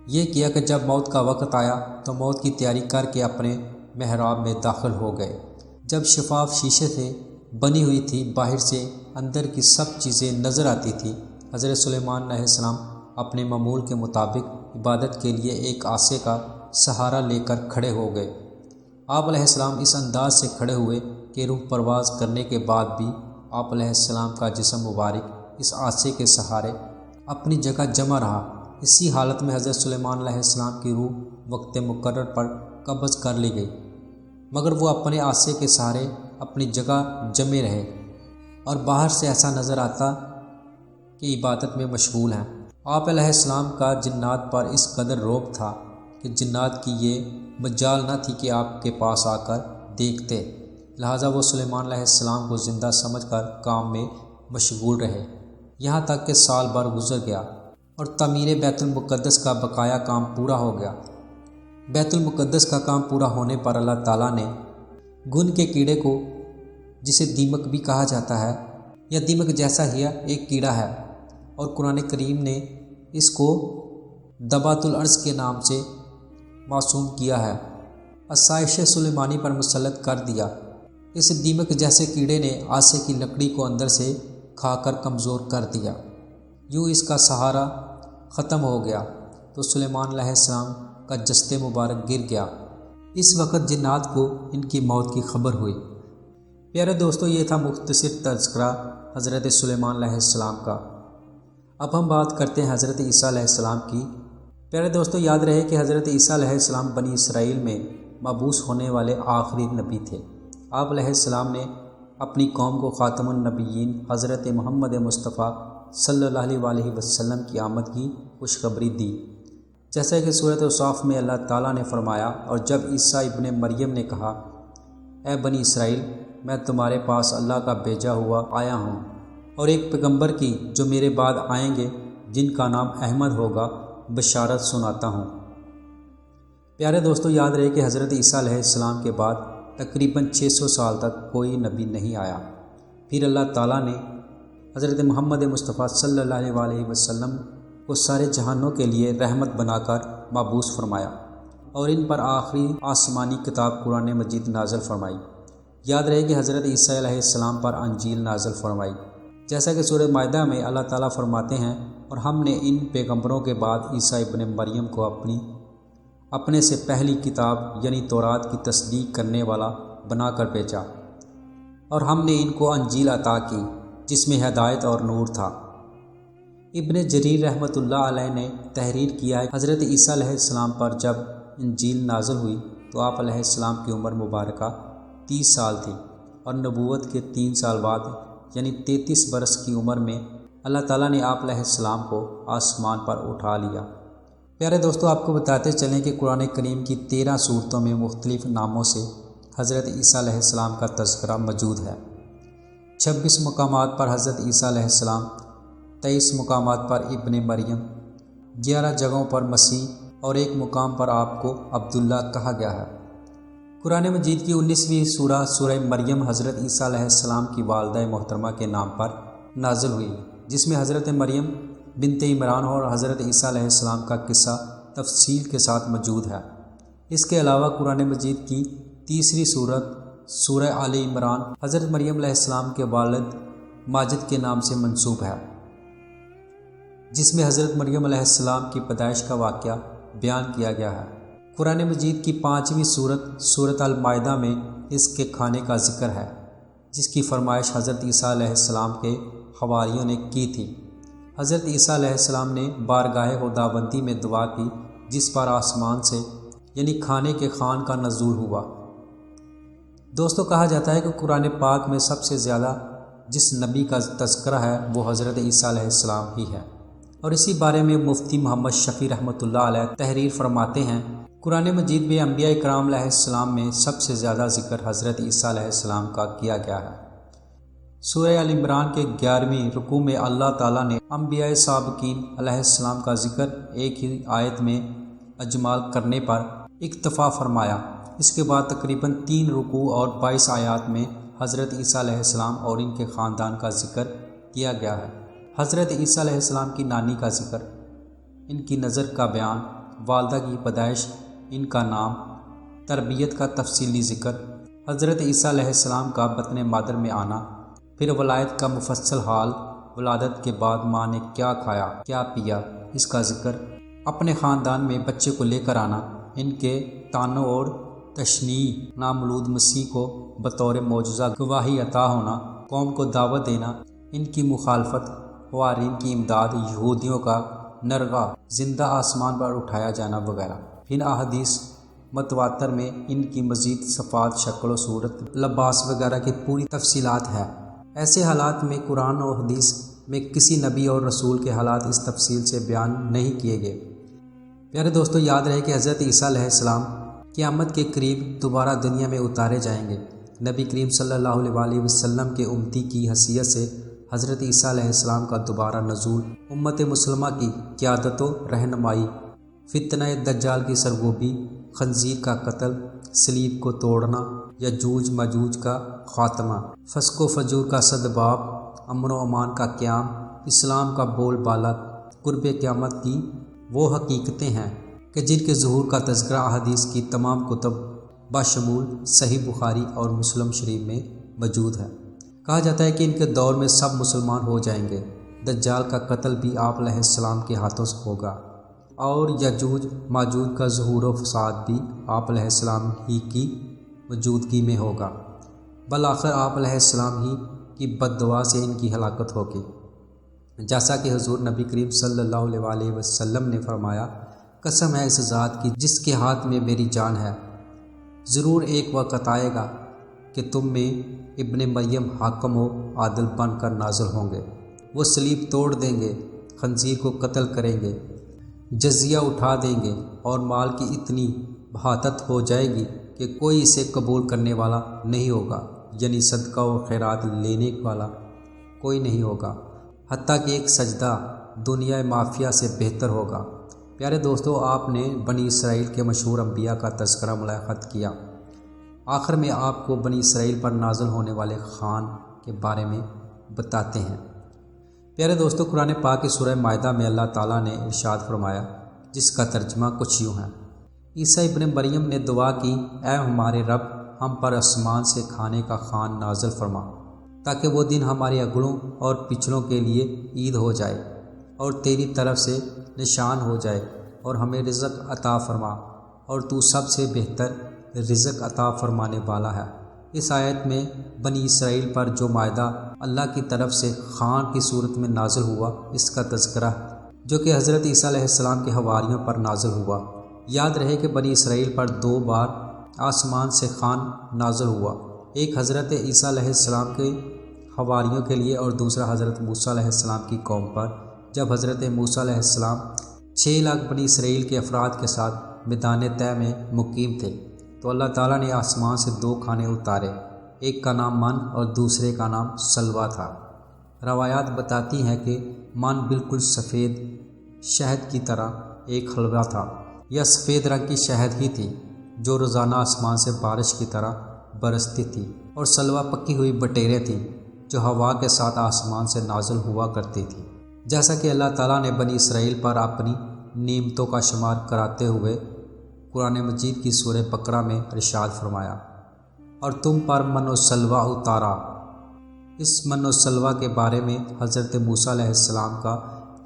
یہ کیا کہ جب موت کا وقت آیا تو موت کی تیاری کر کے اپنے محراب میں داخل ہو گئے۔ جب شفاف شیشے سے بنی ہوئی تھی، باہر سے اندر کی سب چیزیں نظر آتی تھی، حضرت سلیمان علیہ السلام اپنے معمول کے مطابق عبادت کے لیے ایک عصا کا سہارا لے کر کھڑے ہو گئے۔ آپ علیہ السلام اس انداز سے کھڑے ہوئے کہ روح پرواز کرنے کے بعد بھی آپ علیہ السلام کا جسم مبارک اس عصا کے سہارے اپنی جگہ جمع رہا۔ اسی حالت میں حضرت سلیمان علیہ السلام کی روح وقت مقرر پر قبض کر لی گئی، مگر وہ اپنے عصا کے سہارے اپنی جگہ جمے رہے اور باہر سے ایسا نظر آتا کہ عبادت میں مشغول ہیں۔ آپ علیہ السلام کا جنات پر اس قدر رعب تھا کہ جنات کی یہ مجال نہ تھی کہ آپ کے پاس آ کر دیکھتے، لہٰذا وہ سلیمان علیہ السلام کو زندہ سمجھ کر کام میں مشغول رہے، یہاں تک کہ سال بھر گزر گیا اور تعمیر بیت المقدس کا بقایا کام پورا ہو گیا۔ بیت المقدس کا کام پورا ہونے پر اللہ تعالیٰ نے گن کے کیڑے کو، جسے دیمک بھی کہا جاتا ہے یا دیمک جیسا ہی ایک کیڑا ہے، اور قرآن کریم نے اس کو دبات الارض کے نام سے موسوم کیا ہے، آسائش سلیمانی پر مسلط کر دیا۔ اس دیمک جیسے کیڑے نے عصا کی لکڑی کو اندر سے کھا کر کمزور کر دیا، یوں اس کا سہارا ختم ہو گیا تو سلیمان علیہ السلام کا جسد مبارک گر گیا۔ اس وقت جنات کو ان کی موت کی خبر ہوئی۔ پیارے دوستو، یہ تھا مختصر تذکرہ حضرت سلیمان علیہ السلام کا۔ اب ہم بات کرتے ہیں حضرت عیسیٰ علیہ السلام کی۔ پیارے دوستو، یاد رہے کہ حضرت عیسیٰ علیہ السلام بنی اسرائیل میں مبعوث ہونے والے آخری نبی تھے۔ آپ علیہ السلام نے اپنی قوم کو خاتم النبیین حضرت محمد مصطفیٰ صلی اللہ علیہ وسلم کی آمد کی خوشخبری دی، جیسا کہ سورۃ اصحاف میں اللہ تعالیٰ نے فرمایا، اور جب عیسیٰ ابن مریم نے کہا، اے بنی اسرائیل، میں تمہارے پاس اللہ کا بھیجا ہوا آیا ہوں اور ایک پیغمبر کی جو میرے بعد آئیں گے جن کا نام احمد ہوگا بشارت سناتا ہوں۔ پیارے دوستو، یاد رہے کہ حضرت عیسیٰ علیہ السلام کے بعد تقریباً 600 سال تک کوئی نبی نہیں آیا۔ پھر اللہ تعالیٰ نے حضرت محمد مصطفیٰ صلی اللہ علیہ وسلم کو سارے جہانوں کے لیے رحمت بنا کر مبعوث فرمایا اور ان پر آخری آسمانی کتاب قرآن مجید نازل فرمائی۔ یاد رہے کہ حضرت عیسیٰ علیہ السلام پر انجیل نازل فرمائی، جیسا کہ سورہ مائدہ میں اللہ تعالیٰ فرماتے ہیں، اور ہم نے ان پیغمبروں کے بعد عیسیٰ ابن مریم کو اپنے سے پہلی کتاب یعنی تورات کی تصدیق کرنے والا بنا کر بھیجا، اور ہم نے ان کو انجیل عطا کی جس میں ہدایت اور نور تھا۔ ابن جریر رحمۃ اللہ علیہ نے تحریر کیا ہے، حضرت عیسیٰ علیہ السلام پر جب انجیل نازل ہوئی تو آپ علیہ السلام کی عمر مبارکہ 30 سال تھی، اور نبوت کے 3 سال بعد یعنی 33 برس کی عمر میں اللہ تعالیٰ نے آپ علیہ السلام کو آسمان پر اٹھا لیا۔ پیارے دوستو، آپ کو بتاتے چلیں کہ قرآن کریم کی 13 سورتوں میں مختلف ناموں سے حضرت عیسیٰ علیہ السلام کا تذکرہ موجود ہے۔ 26 مقامات پر حضرت عیسیٰ علیہ السلام، 23 مقامات پر ابن مریم، 11 جگہوں پر مسیح، اور 1 مقام پر آپ کو عبداللہ کہا گیا ہے۔ قرآن مجید کی 19ویں سورہ سورہ مریم حضرت عیسیٰ علیہ السلام کی والدہ محترمہ کے نام پر نازل ہوئی، جس میں حضرت مریم بنت عمران اور حضرت عیسیٰ علیہ السلام کا قصہ تفصیل کے ساتھ موجود ہے۔ اس کے علاوہ قرآن مجید کی 3ری سورت سورہ آل عمران حضرت مریم علیہ السلام کے والد ماجد کے نام سے منسوب ہے، جس میں حضرت مریم علیہ السلام کی پیدائش کا واقعہ بیان کیا گیا ہے۔ قرآن مجید کی 5ویں سورت سورۃ المائدہ میں اس کے کھانے کا ذکر ہے، جس کی فرمائش حضرت عیسیٰ علیہ السلام کے حواریوں نے کی تھی۔ حضرت عیسیٰ علیہ السلام نے بارگاہ خداوندی میں دعا کی، جس پر آسمان سے یعنی کھانے کے خوان کا نزول ہوا۔ دوستو، کہا جاتا ہے کہ قرآن پاک میں سب سے زیادہ جس نبی کا تذکرہ ہے وہ حضرت عیسیٰ علیہ السلام ہی ہے۔ اور اسی بارے میں مفتی محمد شفیع رحمۃ اللہ علیہ تحریر فرماتے ہیں، قرآن مجید میں انبیاء کرام علیہ السلام میں سب سے زیادہ ذکر حضرت عیسیٰ علیہ السلام کا کیا گیا ہے۔ سورہ ال عمران کے 11ویں رکوع میں اللہ تعالیٰ نے انبیاء سابقین علیہ السلام کا ذکر ایک ہی آیت میں اجمال کرنے پر اکتفا فرمایا۔ اس کے بعد تقریباً 3 رکوع اور 22 آیات میں حضرت عیسیٰ علیہ السلام اور ان کے خاندان کا ذکر کیا گیا ہے۔ حضرت عیسیٰ علیہ السلام کی نانی کا ذکر، ان کی نظر کا بیان، والدہ کی پیدائش، ان کا نام، تربیت کا تفصیلی ذکر، حضرت عیسیٰ علیہ السلام کا بطن مادر میں آنا، پھر ولادت کا مفصل حال، ولادت کے بعد ماں نے کیا کھایا کیا پیا اس کا ذکر، اپنے خاندان میں بچے کو لے کر آنا، ان کے طعنوں اور تشنیع، نامولود مسیح کو بطور معجزہ گواہی عطا ہونا، قوم کو دعوت دینا، ان کی مخالفت، حوارین کی امداد، یہودیوں کا نرغہ، زندہ آسمان پر اٹھایا جانا وغیرہ۔ ان احادیث متواتر میں ان کی مزید صفات، شکل و صورت، لباس وغیرہ کی پوری تفصیلات ہے۔ ایسے حالات میں قرآن و حدیث میں کسی نبی اور رسول کے حالات اس تفصیل سے بیان نہیں کیے گئے۔ پیارے دوستو، یاد رہے کہ حضرت عیسیٰ علیہ السلام قیامت کے قریب دوبارہ دنیا میں اتارے جائیں گے۔ نبی کریم صلی اللہ علیہ وسلم کے امتی کی حیثیت سے حضرت عیسیٰ علیہ السلام کا دوبارہ نزول، امت مسلمہ کی قیادت و رہنمائی، فتنہ دجال کی سرگوبی، خنزیر کا قتل، صلیب کو توڑنا، یجوج ماجوج کا خاتمہ، فسق و فجور کا سدباب، امن و امان کا قیام، اسلام کا بول بالا، قرب قیامت کی وہ حقیقتیں ہیں کہ جن کے ظہور کا تذکرہ احادیث کی تمام کتب بشمول صحیح بخاری اور مسلم شریف میں موجود ہے۔ کہا جاتا ہے کہ ان کے دور میں سب مسلمان ہو جائیں گے، دجال کا قتل بھی آپ علیہ السلام کے ہاتھوں سے ہوگا، اور یجوج ماجوج کا ظہور و فساد بھی آپ علیہ السلام ہی کی موجودگی میں ہوگا۔ بالآخر آپ علیہ السلام ہی کی بد دعا سے ان کی ہلاکت ہوگی، جیسا کہ حضور نبی کریم صلی اللہ علیہ وسلم نے فرمایا، قسم ہے اس ذات کی جس کے ہاتھ میں میری جان ہے، ضرور ایک وقت آئے گا کہ تم میں ابن مریم حاکم و عادل بن کر نازل ہوں گے۔ وہ صلیب توڑ دیں گے، خنزیر کو قتل کریں گے، جزیہ اٹھا دیں گے، اور مال کی اتنی بہاتت ہو جائے گی کہ کوئی اسے قبول کرنے والا نہیں ہوگا، یعنی صدقہ و خیرات لینے والا کوئی نہیں ہوگا، حتیٰ کہ ایک سجدہ دنیا مافیا سے بہتر ہوگا۔ پیارے دوستو، آپ نے بنی اسرائیل کے مشہور انبیاء کا تذکرہ ملاحظہ کیا۔ آخر میں آپ کو بنی اسرائیل پر نازل ہونے والے خان کے بارے میں بتاتے ہیں۔ پیارے دوستو، قرآن پاک کی سورہ مائدہ میں اللہ تعالیٰ نے ارشاد فرمایا، جس کا ترجمہ کچھ یوں ہے، عیسیٰ ابن مریم نے دعا کی، اے ہمارے رب، ہم پر آسمان سے کھانے کا خوان نازل فرما، تاکہ وہ دن ہمارے اگڑوں اور پچھڑوں کے لیے عید ہو جائے اور تیری طرف سے نشان ہو جائے، اور ہمیں رزق عطا فرما، اور تو سب سے بہتر رزق عطا فرمانے والا ہے۔ اس آیت میں بنی اسرائیل پر جو مائدہ اللہ کی طرف سے خان کی صورت میں نازل ہوا، اس کا تذکرہ جو کہ حضرت عیسیٰ علیہ السلام کے حواریوں پر نازل ہوا۔ یاد رہے کہ بنی اسرائیل پر 2 بار آسمان سے خان نازل ہوا، ایک حضرت عیسیٰ علیہ السلام کے حواریوں کے لیے اور دوسرا حضرت موسیٰ علیہ السلام کی قوم پر، جب حضرت موسیٰ علیہ السلام 6 لاکھ بنی اسرائیل کے افراد کے ساتھ میدان طے میں مقیم تھے، تو اللہ تعالیٰ نے آسمان سے 2 کھانے اتارے، ایک کا نام من اور دوسرے کا نام سلوا تھا۔ روایات بتاتی ہیں کہ من بالکل سفید شہد کی طرح ایک حلوہ تھا، یا سفید رنگ کی شہد ہی تھی جو روزانہ آسمان سے بارش کی طرح برستی تھی، اور سلوا پکی ہوئی بٹیریں تھیں جو ہوا کے ساتھ آسمان سے نازل ہوا کرتی تھی۔ جیسا کہ اللہ تعالیٰ نے بنی اسرائیل پر اپنی نعمتوں کا شمار کراتے ہوئے قرآن مجید کی سورہ بقرہ میں ارشاد فرمایا، اور تم پر من و سلوا اتارا۔ اس من و سلوا کے بارے میں حضرت موسیٰ علیہ السلام کا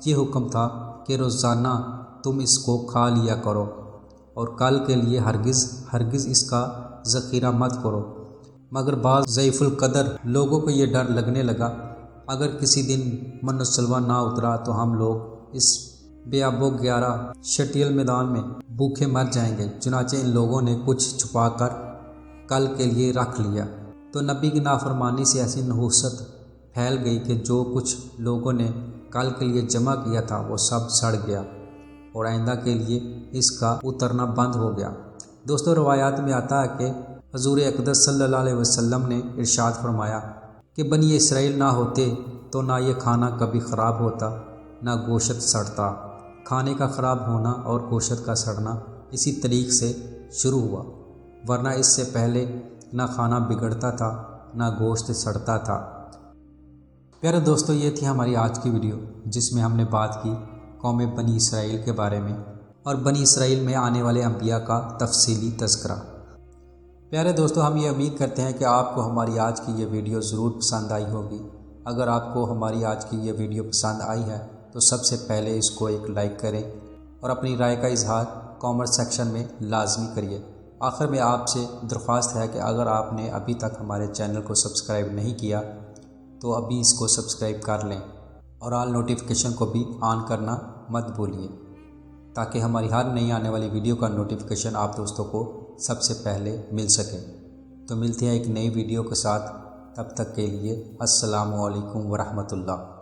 یہ حکم تھا کہ روزانہ تم اس کو کھا لیا کرو، اور کل کے لیے ہرگز اس کا ذخیرہ مت کرو۔ مگر بعض ضعیف القدر لوگوں کو یہ ڈر لگنے لگا، اگر کسی دن من و سلوا نہ اترا تو ہم لوگ اس بے آب و گیارہ شٹیل میدان میں بھوکے مر جائیں گے۔ چنانچہ ان لوگوں نے کچھ چھپا کر کل کے لیے رکھ لیا، تو نبی کی نافرمانی سے ایسی نحوست پھیل گئی کہ جو کچھ لوگوں نے کل کے لیے جمع کیا تھا وہ سب سڑ گیا اور آئندہ کے لیے اس کا اترنا بند ہو گیا۔ دوستو، روایات میں آتا ہے کہ حضور اقدس صلی اللہ علیہ وسلم نے ارشاد فرمایا کہ بنی اسرائیل نہ ہوتے تو نہ یہ کھانا کبھی خراب ہوتا نہ گوشت سڑتا۔ کھانے کا خراب ہونا اور گوشت کا سڑنا اسی طریق سے شروع ہوا، ورنہ اس سے پہلے نہ کھانا بگڑتا تھا نہ گوشت سڑتا تھا۔ پیارے دوستو، یہ تھی ہماری آج کی ویڈیو جس میں ہم نے بات کی قوم بنی اسرائیل کے بارے میں اور بنی اسرائیل میں آنے والے انبیاء کا تفصیلی تذکرہ۔ پیارے دوستو، ہم یہ امید کرتے ہیں کہ آپ کو ہماری آج کی یہ ویڈیو ضرور پسند آئی ہوگی۔ اگر آپ کو ہماری آج کی یہ ویڈیو پسند آئی ہے تو سب سے پہلے اس کو ایک لائک کریں اور اپنی رائے کا اظہار کامنٹ سیکشن میں لازمی کریے۔ آخر میں آپ سے درخواست ہے کہ اگر آپ نے ابھی تک ہمارے چینل کو سبسکرائب نہیں کیا تو ابھی اس کو سبسکرائب کر لیں اور آل نوٹیفیکیشن کو بھی آن کرنا مت بھولیے تاکہ ہماری ہر نئی آنے والی ویڈیو کا نوٹیفیکیشن آپ دوستوں کو سب سے پہلے مل سکے۔ تو ملتے ہیں ایک نئی ویڈیو کے ساتھ، تب تک کے لیے السلام علیکم ورحمۃ اللہ۔